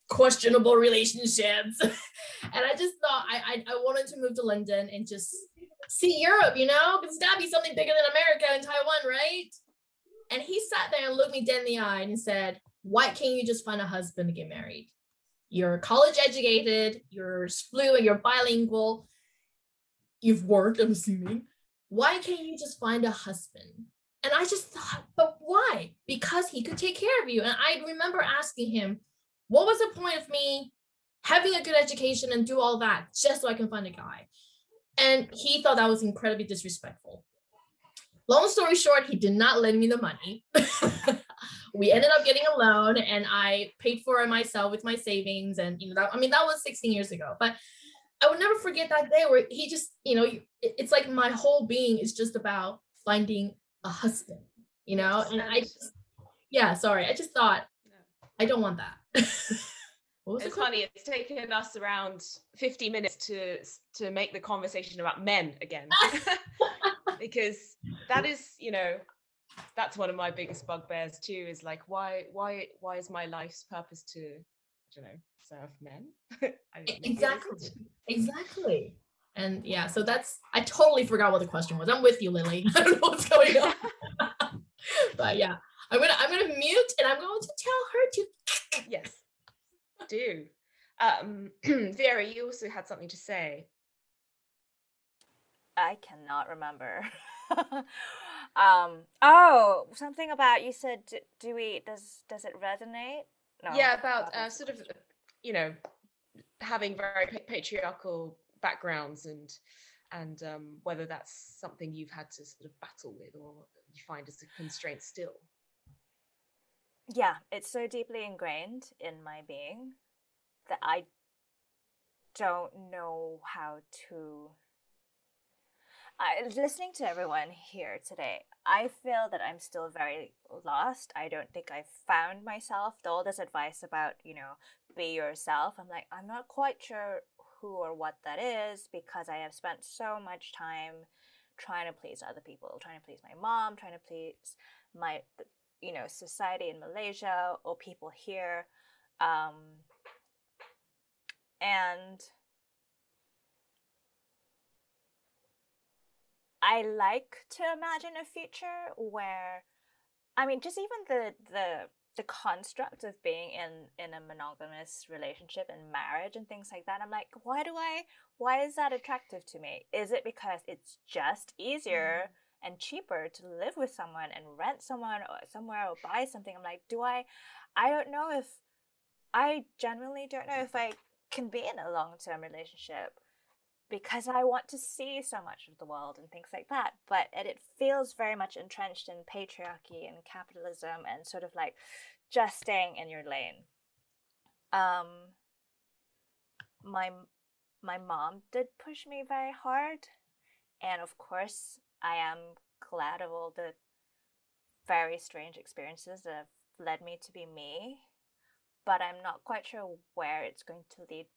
questionable relationships. And I just thought I wanted to move to London and just see Europe, because it's gotta be something bigger than America and Taiwan, right? And he sat there and looked me dead in the eye and said, why can't you just find a husband to get married? You're college educated, you're fluent, you're bilingual, you've worked, I'm assuming. Why can't you just find a husband? And I just thought, but why? Because he could take care of you. And I remember asking him, what was the point of me having a good education and do all that just so I can find a guy? And he thought that was incredibly disrespectful. Long story short, he did not lend me the money. We ended up getting a loan, and I paid for it myself with my savings. And that was 16 years ago. But I would never forget that day where he just, it's like my whole being is just about finding a husband, Yes, and I just thought, I don't want that. It's funny, it's taken us around 50 minutes to make the conversation about men again. Because that is, that's one of my biggest bugbears too, is like, why is my life's purpose to, I don't know, serve men? Exactly. And yeah, so I totally forgot what the question was. I'm with you, Lily. I don't know what's going on. But yeah, I'm gonna mute, and I'm going to tell her to. Yes, do. Vera, you also had something to say. I cannot remember. Oh, something about, you said, does it resonate? No. Yeah, about sort of, having very patriarchal backgrounds and whether that's something you've had to sort of battle with, or you find as a constraint still. Yeah, it's so deeply ingrained in my being that I don't know how to. Listening to everyone here today, I feel that I'm still very lost. I don't think I've found myself. All this advice about, be yourself, I'm like, I'm not quite sure who or what that is, because I have spent so much time trying to please other people, trying to please my mom, trying to please my, society in Malaysia or people here. And I like to imagine a future where, just even the construct of being in a monogamous relationship and marriage and things like that, I'm like, why is that attractive to me? Is it because it's just easier and cheaper to live with someone and rent someone or somewhere or buy something? I'm like, I genuinely don't know if I can be in a long-term relationship, because I want to see so much of the world and things like that. But it feels very much entrenched in patriarchy and capitalism and sort of like just staying in your lane. My mom did push me very hard. And of course, I am glad of all the very strange experiences that have led me to be me. But I'm not quite sure where it's going to lead.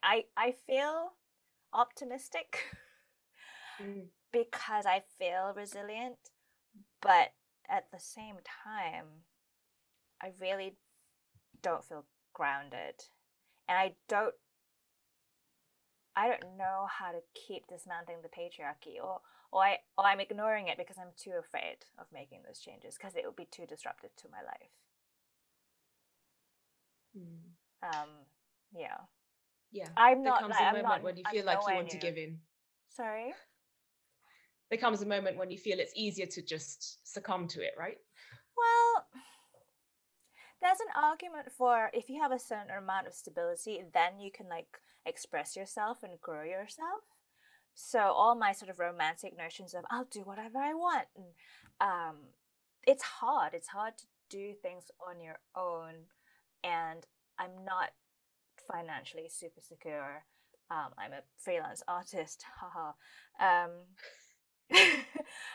I feel optimistic because I feel resilient, but at the same time, I really don't feel grounded, and I don't know how to keep dismantling the patriarchy, or I'm ignoring it because I'm too afraid of making those changes because it would be too disruptive to my life. Yeah. I'm there not. comes Like, a I'm moment not, when you I'm feel like you nowhere want to near. give in. Sorry? There comes a moment when you feel it's easier to just succumb to it, right? Well, there's an argument for, if you have a certain amount of stability, then you can like express yourself and grow yourself. So all my sort of romantic notions of I'll do whatever I want, and it's hard. It's hard to do things on your own, and I'm not financially super secure. I'm a freelance artist, haha,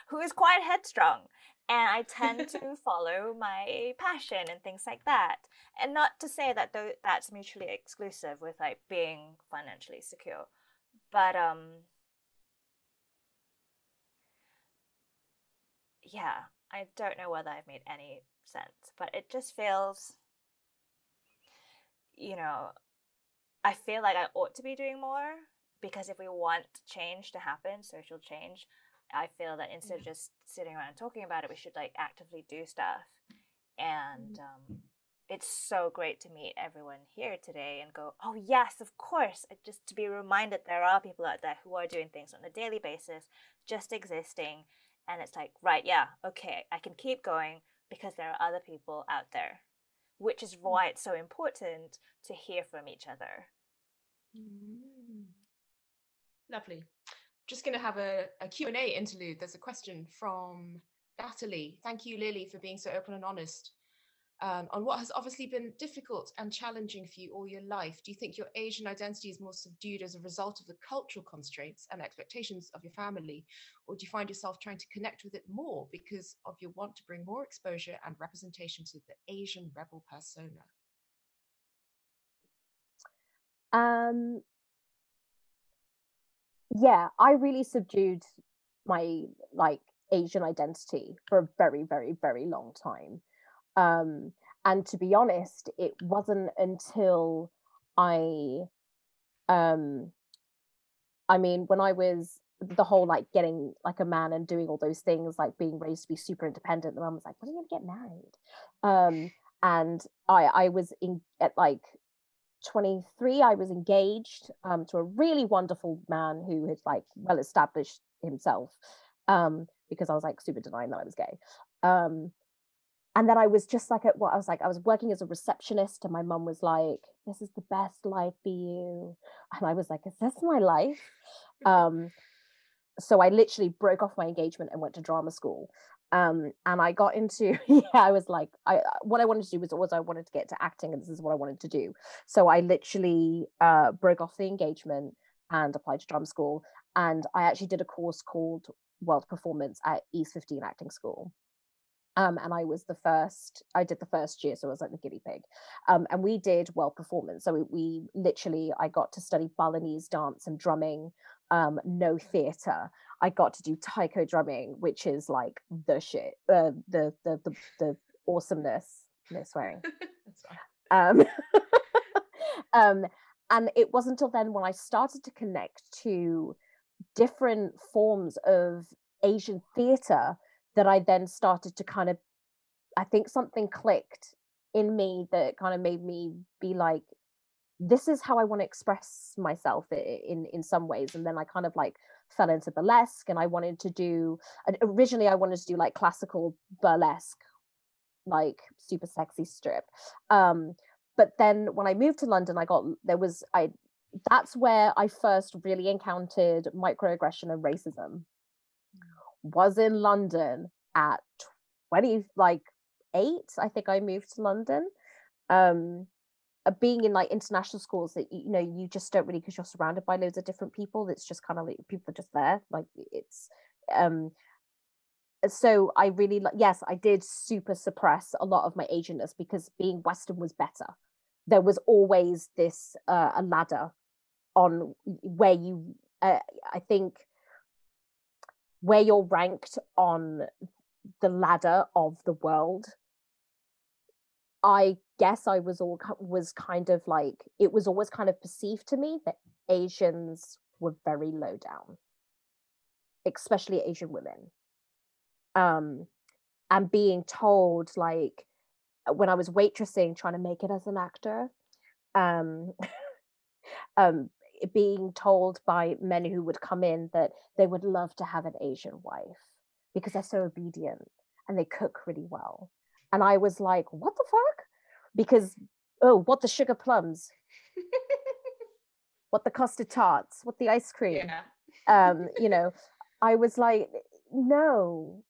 who is quite headstrong, and I tend to follow my passion and things like that. And not to say that that's mutually exclusive with like being financially secure, but yeah, I don't know whether I've made any sense, but it just feels, I feel like I ought to be doing more, because if we want change to happen, social change, I feel that instead of just sitting around and talking about it, we should like actively do stuff. And it's so great to meet everyone here today and go, oh yes, of course. Just to be reminded there are people out there who are doing things on a daily basis, just existing. And it's like, right, yeah, okay, I can keep going because there are other people out there, which is why it's so important to hear from each other. Lovely. Just going to have a Q&A interlude. There's a question from Natalie. Thank you, Lily, for being so open and honest. on what has obviously been difficult and challenging for you all your life. Do you think your Asian identity is more subdued as a result of the cultural constraints and expectations of your family? Or do you find yourself trying to connect with it more because of your want to bring more exposure and representation to the Asian rebel persona? Yeah, I really subdued my Asian identity for a very, very, very long time. And to be honest, it wasn't until I mean, when I was the whole getting a man and doing all those things, being raised to be super independent, the mum was like, when are you gonna get married? And I was at 23, I was engaged to a really wonderful man who had well established himself, because I was super denying that I was gay. And then I was just I was working as a receptionist, and my mum was like, this is the best life for you. And I was like, is this my life? So I literally broke off my engagement and went to drama school. And I got into, I was like, what I wanted to do was I wanted to get to acting, and this is what I wanted to do. So I literally broke off the engagement and applied to drama school. And I actually did a course called World Performance at East 15 Acting School. And I did the first year, so I was like the guinea pig. And we did World Performance. So we literally, I got to study Balinese dance and drumming, no theatre. I got to do taiko drumming, which is the shit, the awesomeness. No swearing. And it wasn't until then when I started to connect to different forms of Asian theatre that I then started to kind of, I think something clicked in me that kind of made me be like, this is how I want to express myself in some ways. And then I kind of fell into burlesque, and I wanted to do, originally I wanted to do classical burlesque, super sexy strip. But then when I moved to London, that's where I first really encountered microaggression and racism. Was in London at 28. I think I moved to London. Being in international schools that you just don't really, because you're surrounded by loads of different people. It's just kind of people are just there. It's so I really yes, I did super suppress a lot of my Asianness because being Western was better. There was always this a ladder on where you I think where you're ranked on the ladder of the world. I guess I was kind of it was always kind of perceived to me that Asians were very low down, especially Asian women. And being told when I was waitressing, trying to make it as an actor, being told by men who would come in that they would love to have an Asian wife because they're so obedient and they cook really well. And I was like, what the fuck? Because, what the sugar plums? What the custard tarts? What the ice cream? Yeah. I was like, no.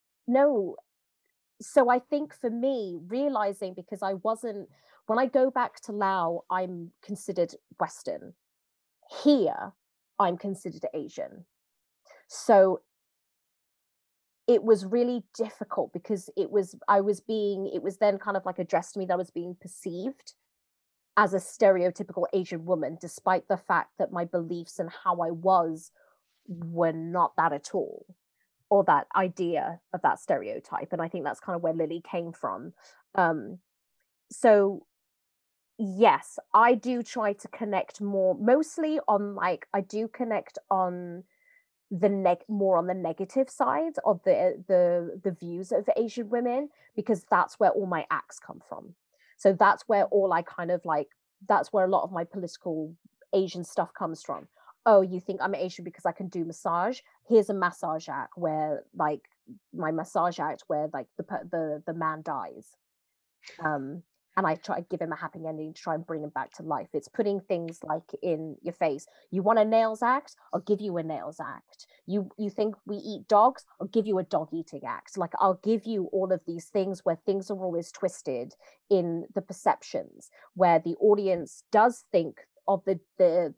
So I think for me, realizing, because when I go back to Laos, I'm considered Western. Here, I'm considered Asian. So it was really difficult because it was then kind of addressed to me that I was being perceived as a stereotypical Asian woman, despite the fact that my beliefs and how I was were not that at all, or that idea of that stereotype. And I think that's kind of where Lilly came from. So yes, I do try to connect more, mostly on I do connect on more on the negative side of the views of Asian women, because that's where all my acts come from. So that's where all I kind of that's where a lot of my political Asian stuff comes from. Oh, you think I'm Asian because I can do massage? Here's a massage act where my massage act where the man dies. and I try to give him a happy ending to try and bring him back to life. It's putting things like in your face. You want a nails act? I'll give you a nails act. You think we eat dogs? I'll give you a dog eating act. Like, I'll give you all of these things where things are always twisted in the perceptions, where the audience does think of the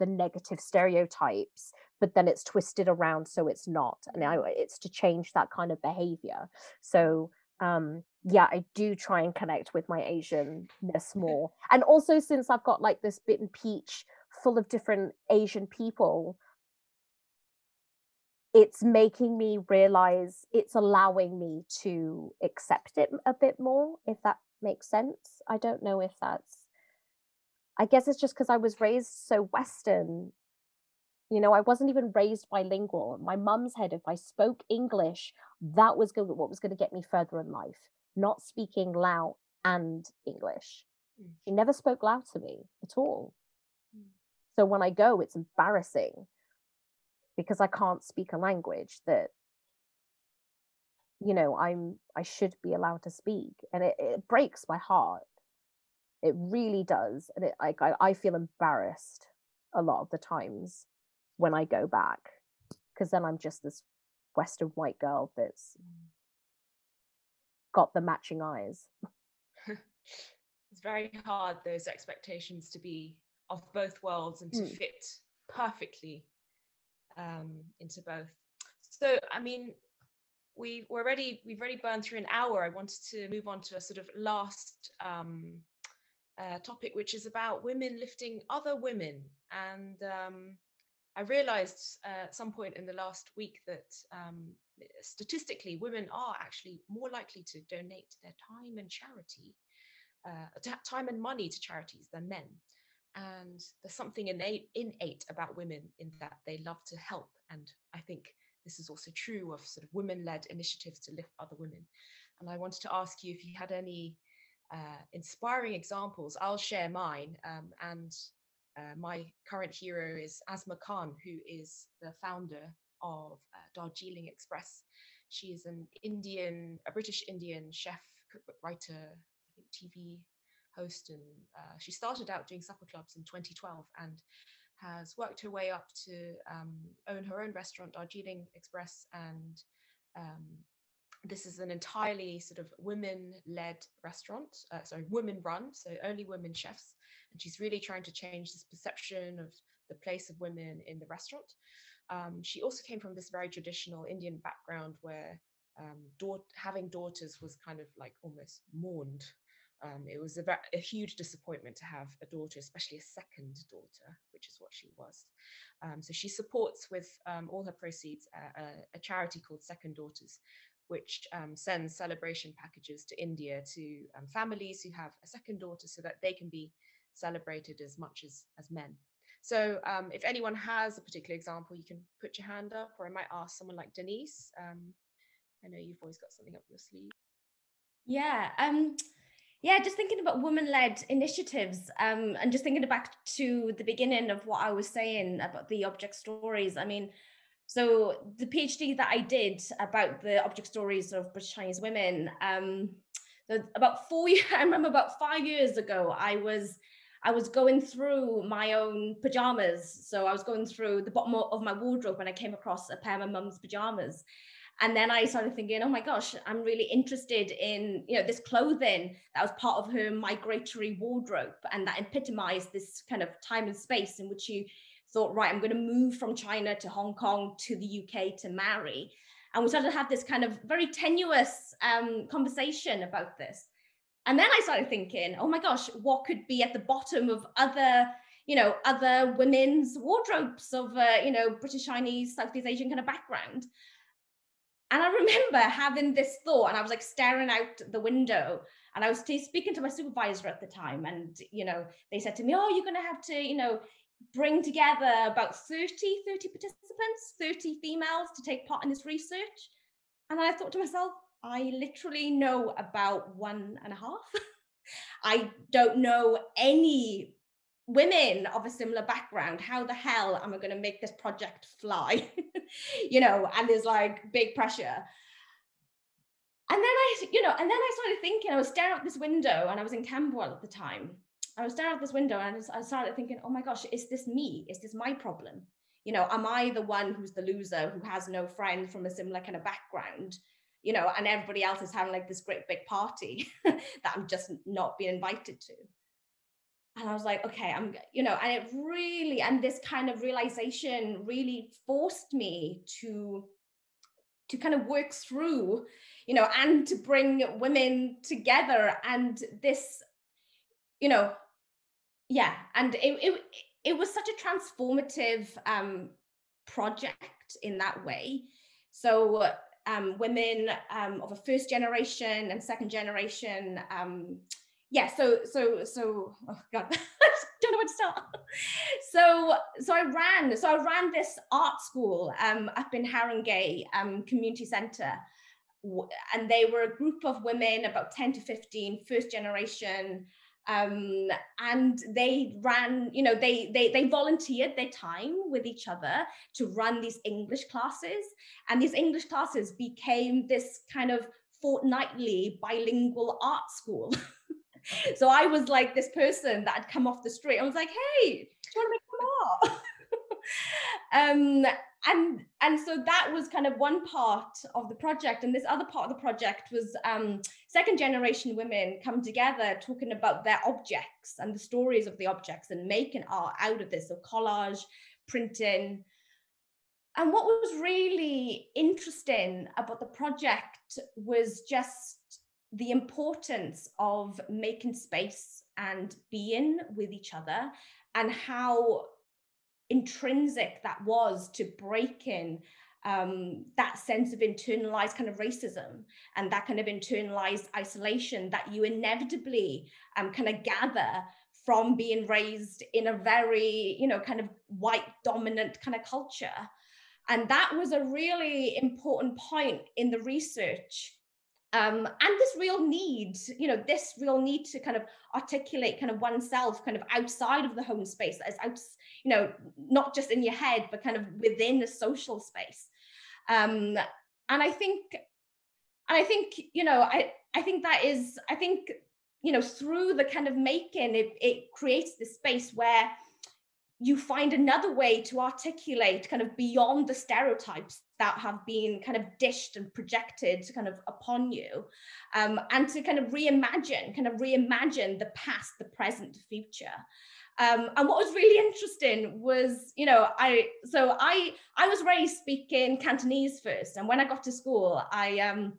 negative stereotypes, but then it's twisted around so it's not. And it's to change that kind of behavior. So yeah, I do try and connect with my Asianness more. And also, since I've got like this bitten peach full of different Asian people, it's making me realize, it's allowing me to accept it a bit more, if that makes sense. I don't know if that's, I guess it's just because I was raised so Western. You know, I wasn't even raised bilingual. In my mum's head, if I spoke English, that was what was going to get me further in life, not speaking Lao and English. She never spoke Lao to me at all. So when I go, it's embarrassing because I can't speak a language that, you know, I should be allowed to speak. And it breaks my heart. It really does. And I feel embarrassed a lot of the times when I go back, because then I'm just this Western white girl that's got the matching eyes. It's very hard, those expectations to be of both worlds and to fit perfectly into both. So, I mean, we've already burned through an hour. I wanted to move on to a sort of last topic, which is about women lifting other women. And I realized at some point in the last week that statistically, women are actually more likely to donate their time and charity, time and money to charities than men. And there's something innate about women in that they love to help. And I think this is also true of sort of women-led initiatives to lift other women. And I wanted to ask you if you had any inspiring examples. I'll share mine. My current hero is Asma Khan, who is the founder of Darjeeling Express. She is a British Indian chef, cookbook writer, I think TV host, and she started out doing supper clubs in 2012 and has worked her way up to own her own restaurant, Darjeeling Express, and this is an entirely sort of women-led restaurant, women-run, so only women chefs. And she's really trying to change this perception of the place of women in the restaurant. She also came from this very traditional Indian background where having daughters was kind of like almost mourned. It was a huge disappointment to have a daughter, especially a second daughter, which is what she was. So she supports with all her proceeds a charity called Second Daughters, which sends celebration packages to India to families who have a second daughter so that they can be celebrated as much as men. So if anyone has a particular example, you can put your hand up, or I might ask someone like Denise. I know you've always got something up your sleeve. Yeah, just thinking about women-led initiatives and just thinking back to the beginning of what I was saying about the object stories. I mean, so the PhD that I did about the object stories of British Chinese women, I remember about 5 years ago, I was going through my own pajamas. So I was going through the bottom of my wardrobe and I came across a pair of my mum's pajamas. And then I started thinking, oh my gosh, I'm really interested in, this clothing that was part of her migratory wardrobe, and that epitomized this kind of time and space in which you thought, right, I'm going to move from China to Hong Kong to the UK to marry. And we started to have this kind of very tenuous conversation about this. And then I started thinking, oh my gosh, what could be at the bottom of other women's wardrobes of, British, Chinese, Southeast Asian kind of background. And I remember having this thought, and I was like staring out the window, and I was speaking to my supervisor at the time, and, they said to me, oh, you're going to have to, bring together about 30 participants, 30 females to take part in this research. And I thought to myself, I literally know about 1.5. I don't know any women of a similar background. How the hell am I going to make this project fly? And there's like big pressure. then I started thinking, I was staring out this window, and I was in Camberwell at the time. I was staring out this window, and I started thinking, oh my gosh, is this me? Is this my problem? You know, am I the one who's the loser, who has no friends from a similar kind of background? You know, and everybody else is having like this great big party that I'm just not being invited to. And I was like, okay, and it really, and this kind of realization really forced me to kind of work through, you know, and to bring women together. And this, you know, yeah, and it was such a transformative project in that way. So women of a first generation and second generation, so oh god, I don't know where to start. So I ran this art school up in Haringey community centre, and they were a group of women, about 10 to 15, first generation, and they ran, you know, they volunteered their time with each other to run these English classes, and these English classes became this kind of fortnightly bilingual art school. So I was like this person that had come off the street. I was like, hey, do you want to make some art? And so that was kind of one part of the project. And this other part of the project was second generation women come together talking about their objects and the stories of the objects and making art out of this, so collage, printing. And what was really interesting about the project was just the importance of making space and being with each other, and how intrinsic that was to breaking that sense of internalized kind of racism and that kind of internalized isolation that you inevitably kind of gather from being raised in a very, you know, kind of white dominant kind of culture. And that was a really important point in the research. And this real need, you know, this real need to kind of articulate kind of oneself kind of outside of the home space, as out, you know, not just in your head, but kind of within a social space. And I think, you know, I think that is, I think, you know, through the kind of making, it creates this space where you find another way to articulate kind of beyond the stereotypes that have been kind of dished and projected kind of upon you, and to kind of reimagine the past, the present, the future. And what was really interesting was, you know, I was raised speaking Cantonese first, and when I got to school, I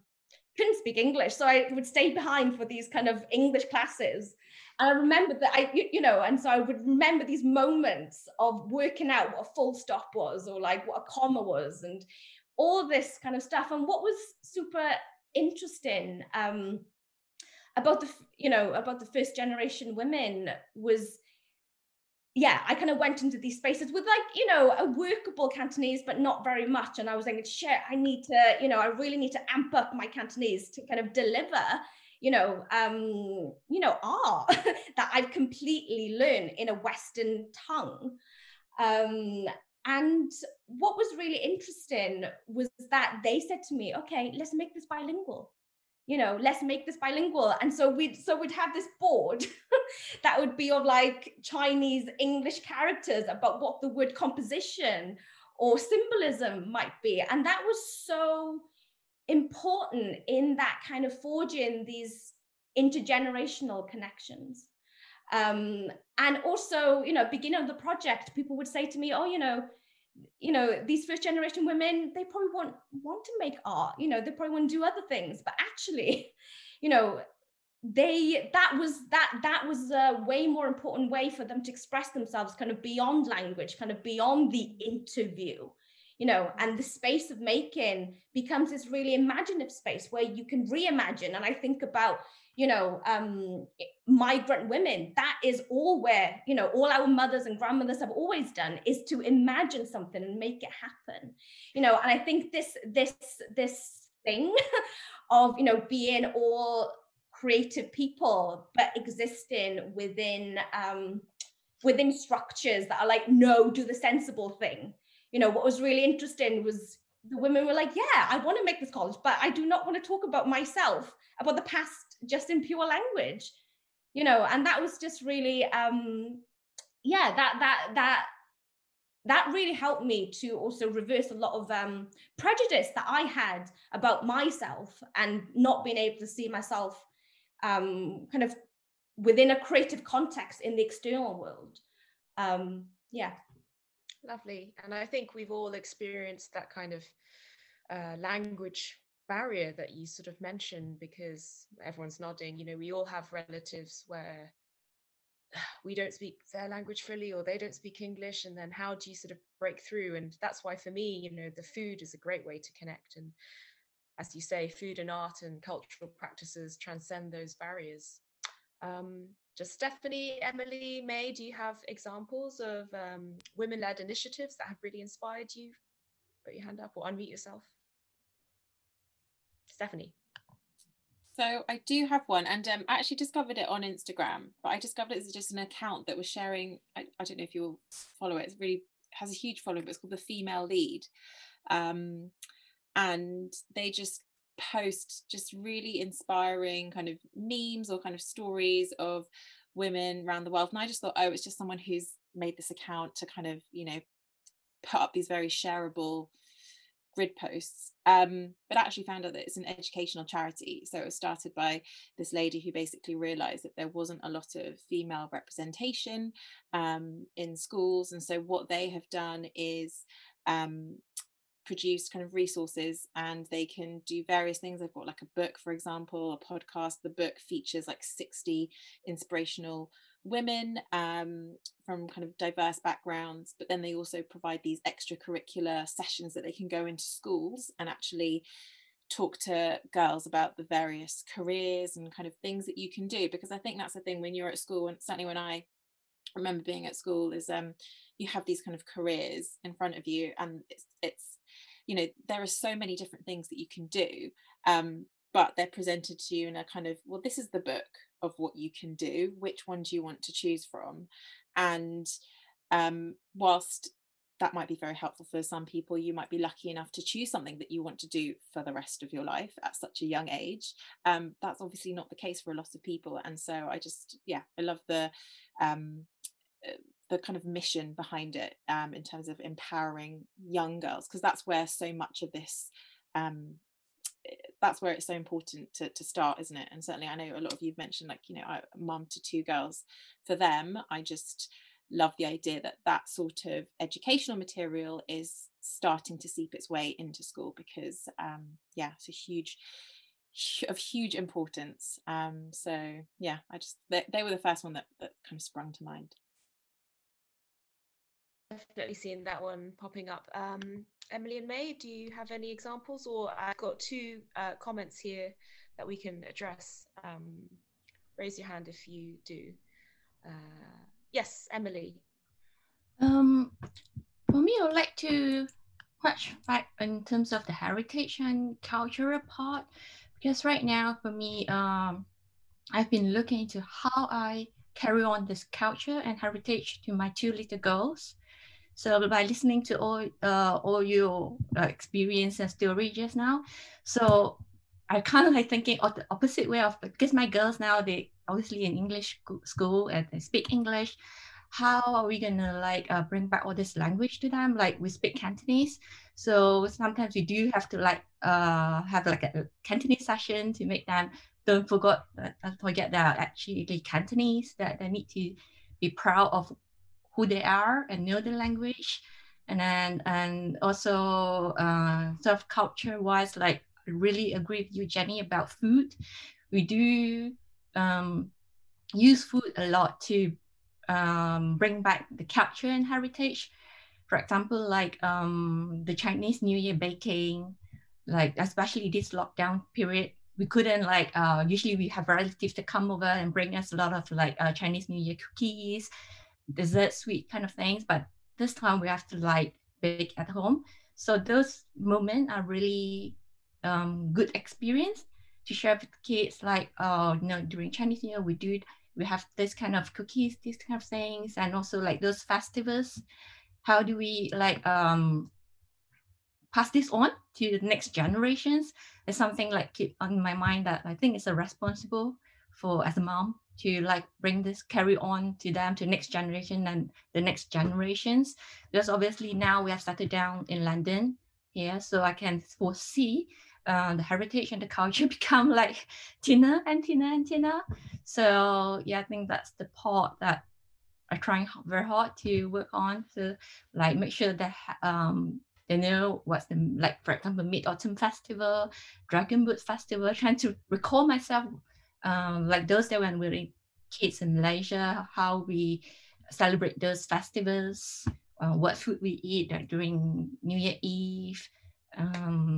couldn't speak English, so I would stay behind for these kind of English classes. And I remember that and so I would remember these moments of working out what a full stop was, or like what a comma was, and all this kind of stuff. And what was super interesting about the first generation women was, yeah, I kind of went into these spaces with, like, you know, a workable Cantonese, but not very much. And I was like, shit, I really need to amp up my Cantonese to kind of deliver, art that I've completely learned in a Western tongue. And what was really interesting was that they said to me, okay, let's make this bilingual. Let's make this bilingual. And so we'd have this board that would be of like Chinese English characters about what the word composition or symbolism might be. And that was so important in that kind of forging these intergenerational connections. And also, beginning of the project, people would say to me, oh, these first generation women, they probably want to make art, they probably want to do other things, but actually, that was a way more important way for them to express themselves, kind of beyond language, kind of beyond the interview, and the space of making becomes this really imaginative space where you can reimagine. And I think about, migrant women, that is all where, all our mothers and grandmothers have always done, is to imagine something and make it happen, and I think this thing of, being all creative people, but existing within structures that are like, no, do the sensible thing. What was really interesting was, the women were like, yeah, I want to make this college, but I do not want to talk about myself, about the past, just in pure language, you know. And that was just really, yeah, that really helped me to also reverse a lot of prejudice that I had about myself, and not being able to see myself kind of within a creative context in the external world. Yeah. Lovely. And I think we've all experienced that kind of language barrier that you sort of mentioned, because everyone's nodding, you know, we all have relatives where we don't speak their language fully, or they don't speak English, and then how do you sort of break through? And that's why for me, you know, the food is a great way to connect. And as you say, food and art and cultural practices transcend those barriers. Just Stephanie, Emily, May, do you have examples of women-led initiatives that have really inspired you? Put your hand up or unmute yourself. Stephanie. So I do have one, and I actually discovered it on Instagram, but I discovered it as just an account that was sharing, I don't know if you'll follow it, it really has a huge following, but it's called The Female Lead. And they just post just really inspiring kind of memes or kind of stories of women around the world. And I just thought, oh, it's just someone who's made this account to kind of, you know, put up these very shareable grid posts, but actually found out that it's an educational charity. So it was started by this lady who basically realized that there wasn't a lot of female representation in schools, and so what they have done is produce kind of resources, and they can do various things. They've got like a book, for example, a podcast. The book features like 60 inspirational women from kind of diverse backgrounds, but then they also provide these extracurricular sessions that they can go into schools and actually talk to girls about the various careers and kind of things that you can do. Because I think that's the thing when you're at school, and certainly when I remember being at school, is you have these kind of careers in front of you, and it's you know, there are so many different things that you can do, but they're presented to you in a kind of, well, this is the book of what you can do, which one do you want to choose from? And whilst that might be very helpful for some people, you might be lucky enough to choose something that you want to do for the rest of your life at such a young age. That's obviously not the case for a lot of people. And so I just, yeah, I love the kind of mission behind it in terms of empowering young girls, because that's where so much of this that's where it's so important to start, isn't it? And certainly I know a lot of you've mentioned, like, you know, mum to 2 girls. For them, I just love the idea that that sort of educational material is starting to seep its way into school, because yeah, it's of huge importance. So yeah, they were the first one that kind of sprung to mind. Definitely seen that one popping up. Emily and May, do you have any examples? Or I've got 2 comments here that we can address. Raise your hand if you do. Yes, Emily. For me, I would like to touch back in terms of the heritage and cultural part, because right now for me, I've been looking into how I carry on this culture and heritage to my 2 little girls. So by listening to all your experience and story just now, so I kind of like thinking of the opposite way of, because my girls now, they obviously in English school and they speak English. How are we gonna like bring back all this language to them? Like we speak Cantonese, so sometimes we do have to like have like a Cantonese session to make them don't forget that actually Cantonese, that they need to be proud of who they are and know the language. And also sort of culture wise, like I really agree with you, Jenny, about food. We do use food a lot to bring back the culture and heritage. For example, like the Chinese New Year baking, like especially this lockdown period, we couldn't like usually we have relatives to come over and bring us a lot of like Chinese New Year cookies, dessert, sweet kind of things, but this time we have to like bake at home. So those moments are really good experience to share with kids, like you know, during Chinese New Year we have this kind of cookies, these kind of things, and also like those festivals. How do we like pass this on to the next generations is something like keep on my mind, that I think it's a responsible for as a mom to like bring this, carry on to them, to next generation and the next generations. Because obviously now we have settled down in London here, so I can foresee the heritage and the culture become like thinner and thinner and thinner. So yeah, I think that's the part that I'm trying very hard to work on, to like make sure that they know what's the, like for example, Mid-Autumn Festival, Dragon Boat Festival, trying to recall myself like those days when we were kids in Malaysia, how we celebrate those festivals, what food we eat like during New Year Eve,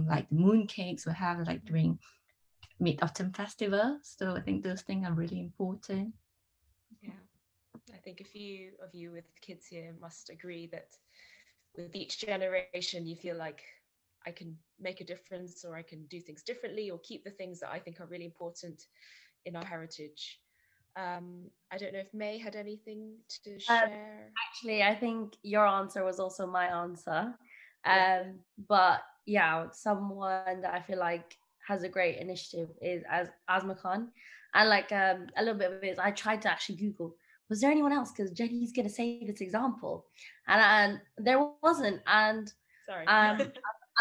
like the moon cakes we have like during Mid-Autumn Festival. So I think those things are really important. Yeah, I think a few of you with kids here must agree that with each generation you feel like I can make a difference, or I can do things differently, or keep the things that I think are really important in our heritage. I don't know if May had anything to share. Actually, I think your answer was also my answer. Yeah. But yeah, someone that I feel like has a great initiative is as Asma Khan. And like a little bit of it is I tried to actually Google, was there anyone else? Because Jenny's going to say this example. And there wasn't. And sorry. I'm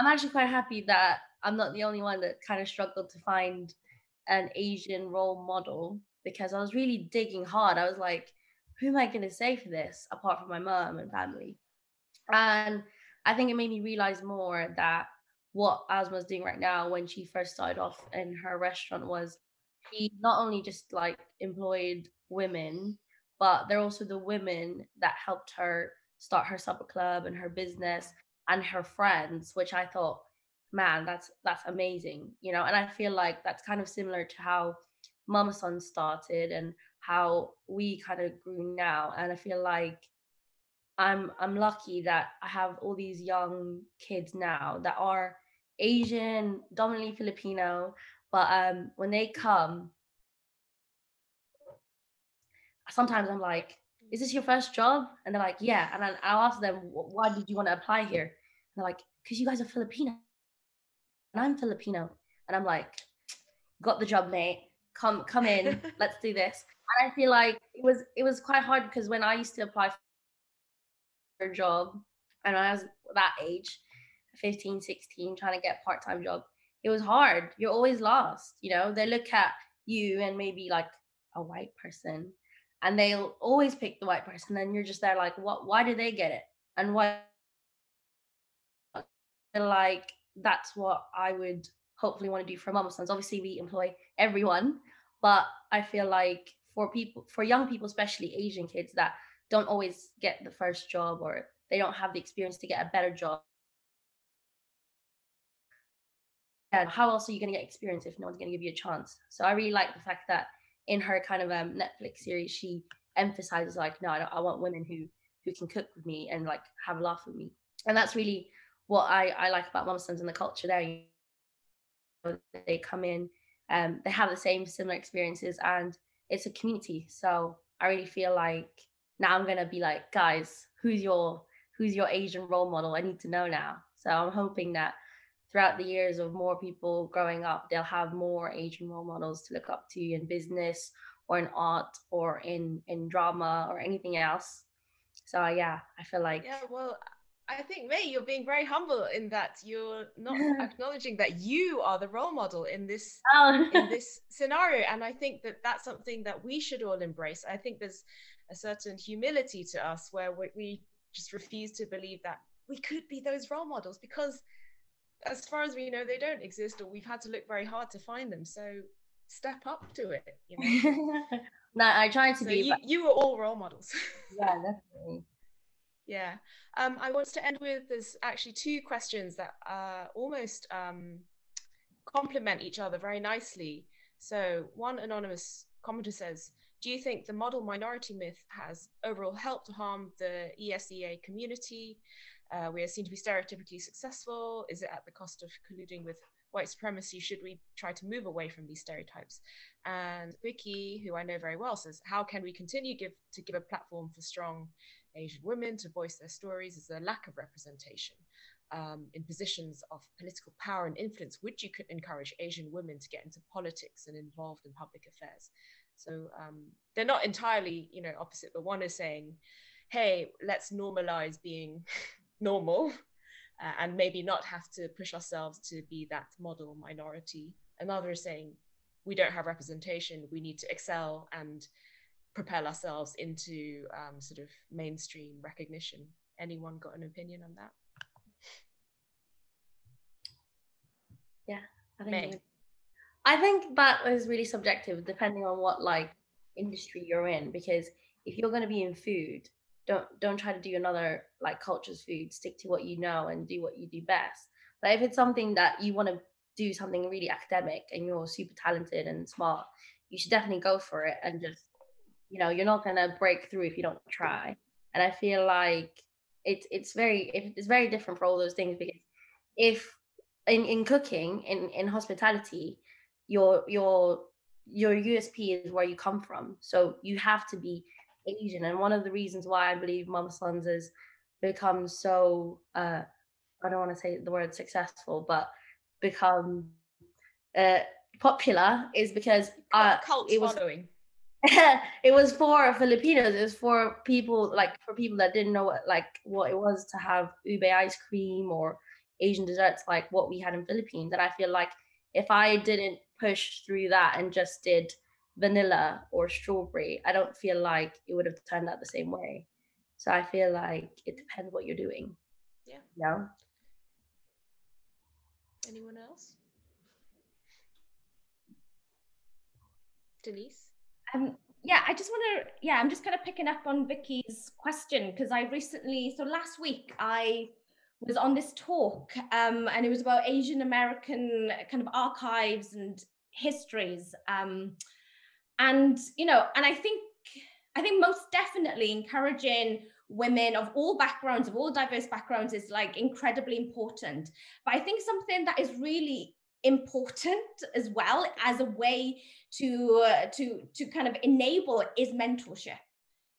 actually quite happy that I'm not the only one that kind of struggled to find an Asian role model, because I was really digging hard. I was like, who am I going to say for this apart from my mom and family? And I think it made me realize more that what Asma's doing right now, when she first started off in her restaurant, was she not only just like employed women, but they're also the women that helped her start her supper club and her business and her friends, which I thought, man, that's amazing, you know. And I feel like that's kind of similar to how Mama Son started and how we kind of grew now. And I feel like I'm lucky that I have all these young kids now that are Asian, dominantly Filipino, but when they come, sometimes I'm like, is this your first job? And they're like, yeah. And then I'll ask them, why did you want to apply here? And they're like, because you guys are Filipino and I'm Filipino. And I'm like, got the job, mate. Come in, let's do this. And I feel like it was quite hard, because when I used to apply for a job and when I was that age, 15, 16, trying to get a part-time job, it was hard. You're always lost, you know. They look at you and maybe like a white person, and they'll always pick the white person, and you're just there like, what, why did they get it? And why? Like, that's what I would hopefully want to do for Mama Sons. Obviously we employ everyone, but I feel like for young people, especially Asian kids that don't always get the first job, or they don't have the experience to get a better job, and how else are you going to get experience if no one's going to give you a chance? So I really like the fact that in her kind of Netflix series, she emphasizes like, no, I want women who can cook with me and like have a laugh with me. And that's really what I like about Mama Sons and the culture there. You know, they come in, they have the same similar experiences, and it's a community. So I really feel like now I'm gonna be like, guys, who's your Asian role model? I need to know now. So I'm hoping that throughout the years of more people growing up, they'll have more Asian role models to look up to in business or in art or in drama or anything else. So yeah, I feel like, yeah, well, I think, May, you're being very humble in that you're not acknowledging that you are the role model in this in this scenario. And I think that that's something that we should all embrace. I think there's a certain humility to us where we just refuse to believe that we could be those role models, because as far as we know, they don't exist, or we've had to look very hard to find them. So step up to it, you know. No, I try to so be. You are all role models. Yeah, definitely. Yeah. I want to end with, there's actually two questions that almost complement each other very nicely. So one anonymous commenter says, do you think the model minority myth has overall helped or harmed the ESEA community? We are seen to be stereotypically successful. Is it at the cost of colluding with white supremacy? Should we try to move away from these stereotypes? And Vicky, who I know very well, says, how can we continue to give a platform for strong Asian women to voice their stories is a lack of representation in positions of political power and influence. Would you encourage Asian women to get into politics and involved in public affairs? So they're not entirely, opposite, but one is saying, hey, let's normalize being normal and maybe not have to push ourselves to be that model minority. Another is saying, we don't have representation, we need to excel and propel ourselves into sort of mainstream recognition. Anyone got an opinion on that? Yeah, I think that is really subjective depending on what like industry you're in, because if you're going to be in food, don't try to do another like culture's food. Stick to what you know and do what you do best. But if it's something that you want to do something really academic and you're super talented and smart, you should definitely go for it and just, you're not going to break through if you don't try. And I feel like it's very different for all those things, because if in cooking, in hospitality, your USP is where you come from. So you have to be Asian. And one of the reasons why I believe Mama Sons has become so I don't want to say the word successful, but become popular is because cult following. It was for Filipinos. It was for people that didn't know what it was to have ube ice cream or Asian desserts like what we had in Philippines. And I feel like if I didn't push through that and just did vanilla or strawberry, I don't feel like it would have turned out the same way. So I feel like it depends what you're doing. Yeah. Anyone else? Denise? I just want to, I'm just kind of picking up on Vicky's question, because last week I was on this talk and it was about Asian American kind of archives and histories. And I think most definitely encouraging women of all backgrounds, of all diverse backgrounds, is like incredibly important. But I think something that is really important as well as a way to kind of enable is mentorship.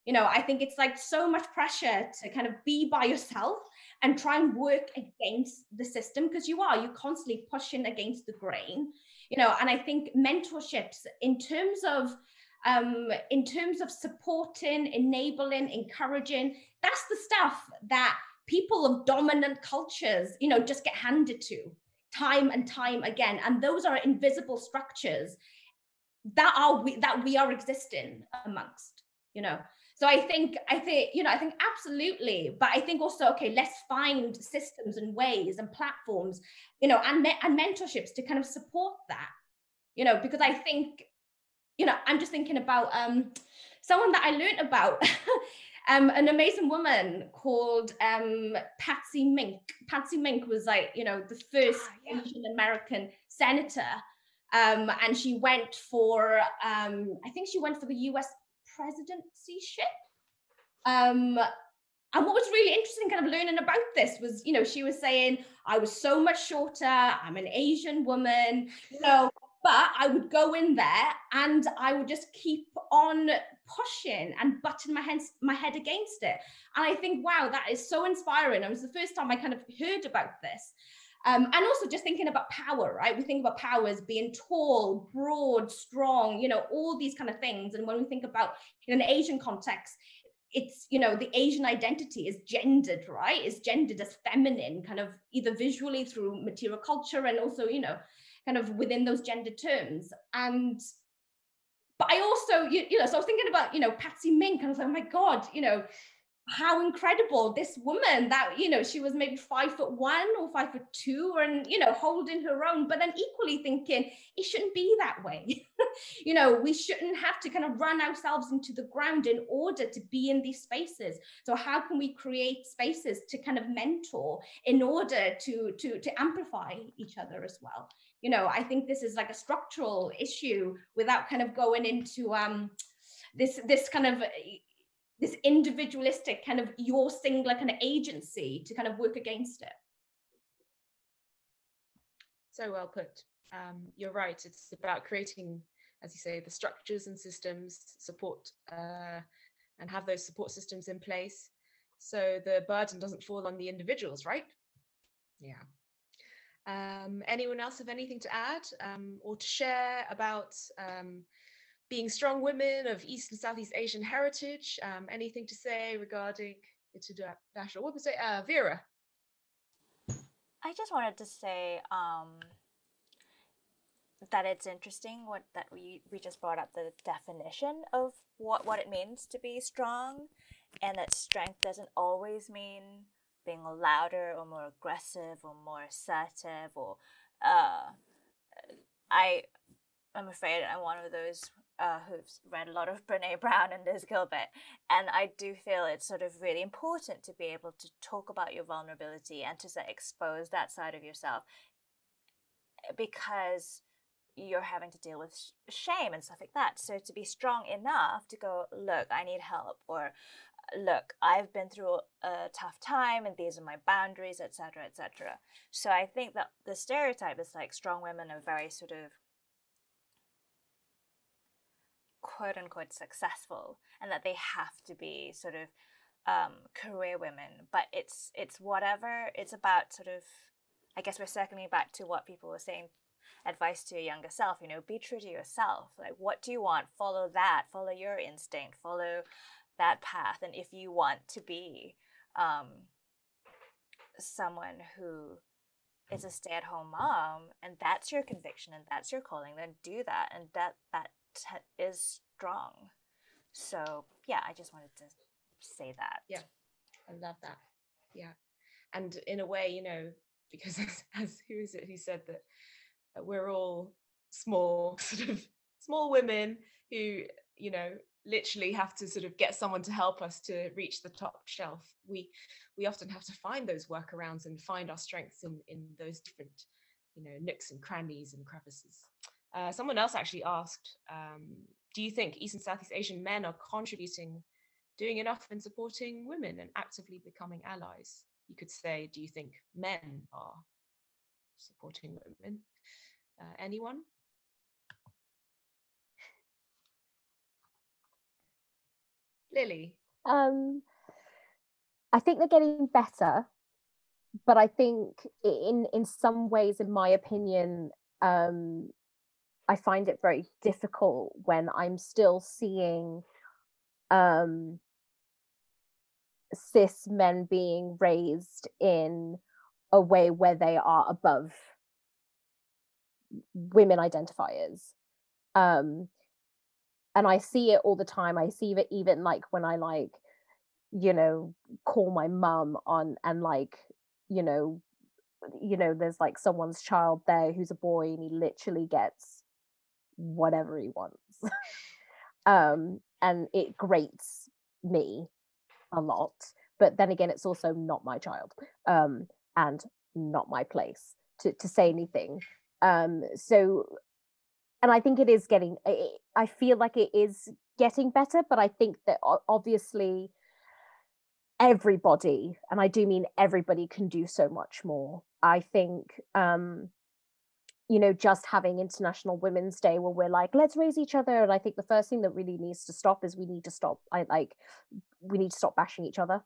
I think it's like so much pressure to kind of be by yourself and try and work against the system, because you're constantly pushing against the grain, and I think mentorships in terms of supporting, enabling, encouraging, that's the stuff that people of dominant cultures, just get handed to time and time again. And those are invisible structures that we are existing amongst, So I think absolutely, but I think also, okay, let's find systems and ways and platforms, and mentorships to kind of support that, because I think, I'm just thinking about someone that I learned about, an amazing woman called Patsy Mink. Patsy Mink was like, the first Asian American senator, and she went for, I think she went for the US presidency-ship. And what was really interesting kind of learning about this was, she was saying, I was so much shorter, I'm an Asian woman, but I would go in there and I would just keep on pushing and butting my head against it. And I think, wow, that is so inspiring. It was the first time I kind of heard about this. And also just thinking about power, right? We think about power as being tall, broad, strong, all these kind of things. And when we think about in an Asian context, it's, the Asian identity is gendered, right? It's gendered as feminine, kind of either visually through material culture and also, kind of within those gender terms. But I also, so I was thinking about, Patsy Mink, and I was like, oh my God, how incredible this woman that, she was maybe 5'1" or 5'2", and, holding her own, but then equally thinking it shouldn't be that way. We shouldn't have to kind of run ourselves into the ground in order to be in these spaces. So how can we create spaces to kind of mentor in order to amplify each other as well? I think this is like a structural issue without kind of going into this kind of this individualistic kind of your singular kind of agency to kind of work against it. So well put. You're right. It's about creating, as you say, the structures and systems, support, and have those support systems in place. so the burden doesn't fall on the individuals, right? Yeah. Anyone else have anything to add or to share about being strong women of East and Southeast Asian heritage? Anything to say regarding International Women's Day? Vera? I just wanted to say that it's interesting that we just brought up the definition of what it means to be strong, and that strength doesn't always mean being louder or more aggressive or more assertive, or I'm afraid I'm one of those who's read a lot of Brene Brown and Liz Gilbert, and I do feel it's sort of really important to be able to talk about your vulnerability and to expose that side of yourself, because you're having to deal with shame and stuff like that. So to be strong enough to go, look, I need help, or look, I've been through a tough time and these are my boundaries, etc., etc. So I think that the stereotype is like strong women are very sort of quote unquote successful, and that they have to be sort of career women. But it's whatever. It's about sort of, I guess we're circling back to what people were saying, advice to your younger self, you know, be true to yourself. Like, what do you want? Follow that, follow your instinct, follow that path. And if you want to be someone who is a stay-at-home mom, and that's your conviction and that's your calling, then do that. And that is strong. So yeah, I just wanted to say that. Yeah, I love that. Yeah. And in a way, you know, because as who is it who said that we're all small women who, you know, literally have to sort of get someone to help us to reach the top shelf. We often have to find those workarounds and find our strengths in those different, you know, nooks and crannies and crevices. Someone else actually asked, do you think East and Southeast Asian men are doing enough in supporting women and actively becoming allies? You could say, do you think men are supporting women? Anyone? Lily? I think they're getting better, but I think in some ways, in my opinion, I find it very difficult when I'm still seeing cis men being raised in a way where they are above women identifiers. And I see it all the time. I see it even like when I like, you know, call my mum on and like, you know, there's like someone's child there who's a boy and he literally gets whatever he wants. And it grates me a lot. But then again, it's also not my child, and not my place to say anything. So, and I think it is getting, I feel like it is getting better, but I think that obviously everybody, and I do mean everybody, can do so much more. I think, you know, just having International Women's Day where we're like, let's raise each other. And I think the first thing that really needs to stop is we need to stop bashing each other.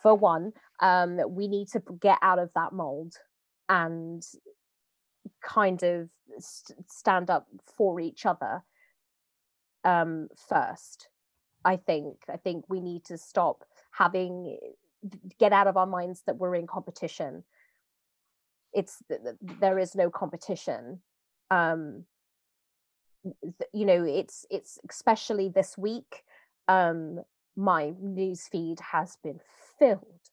For one, we need to get out of that mold and kind of stand up for each other first. I think we need to stop get out of our minds that we're in competition. There is no competition. You know, it's especially this week, my news feed has been filled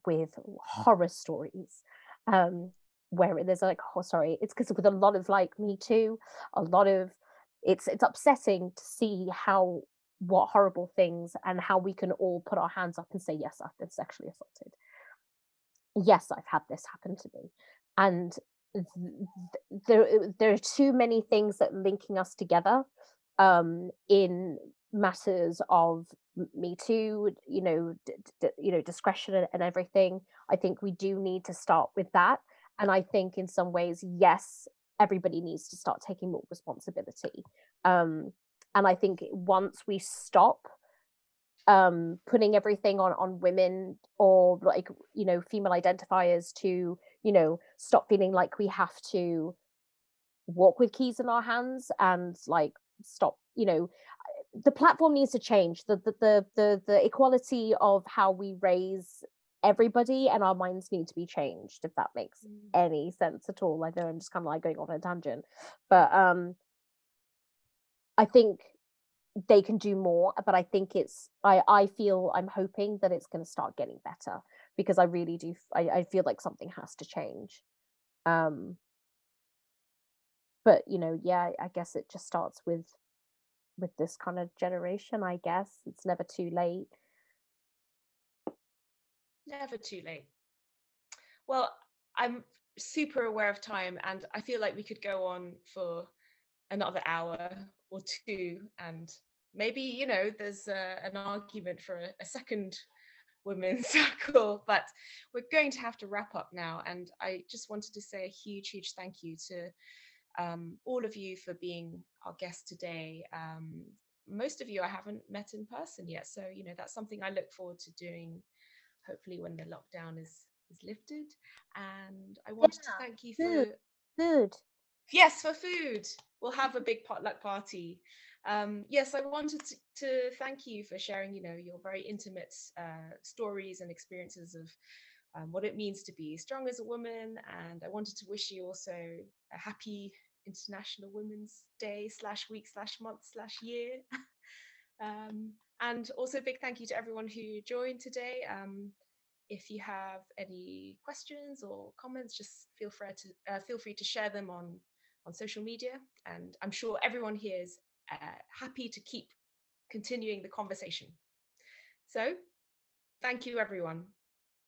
with horror stories, where there's like, oh sorry, it's because with a lot of like Me Too, a lot of it's upsetting to see what horrible things, and how we can all put our hands up and say, yes, I've been sexually assaulted. Yes, I've had this happen to me. And there are too many things that linking us together in matters of Me Too, you know, discretion and everything. I think we do need to start with that. And I think in some ways, yes, everybody needs to start taking more responsibility. And I think once we stop putting everything on women, or like, you know, female identifiers to, you know, stop feeling like we have to walk with keys in our hands, and like stop, you know, the platform needs to change. The equality of how we raise everybody, and our minds need to be changed, if that makes any sense at all. I know I'm just kind of like going on a tangent, but I think they can do more, but I think I'm hoping that it's going to start getting better, because I really do. I feel like something has to change. But you know, yeah, I guess it just starts with this kind of generation. I guess it's never too late. Never too late. Well, I'm super aware of time, and I feel like we could go on for another hour or two, and maybe, you know, there's an argument for a second women's circle, but we're going to have to wrap up now. And I just wanted to say a huge thank you to all of you for being our guests today. Most of you I haven't met in person yet, so you know, that's something I look forward to doing, hopefully when the lockdown is lifted. And I wanted to thank you for food. Yes, for food. We'll have a big potluck party. Yes, I wanted to thank you for sharing, you know, your very intimate stories and experiences of what it means to be strong as a woman. And I wanted to wish you also a happy International Women's Day /week/month/year. And also a big thank you to everyone who joined today. If you have any questions or comments, just feel free to share them on social media. And I'm sure everyone here is happy to keep continuing the conversation. So thank you, everyone.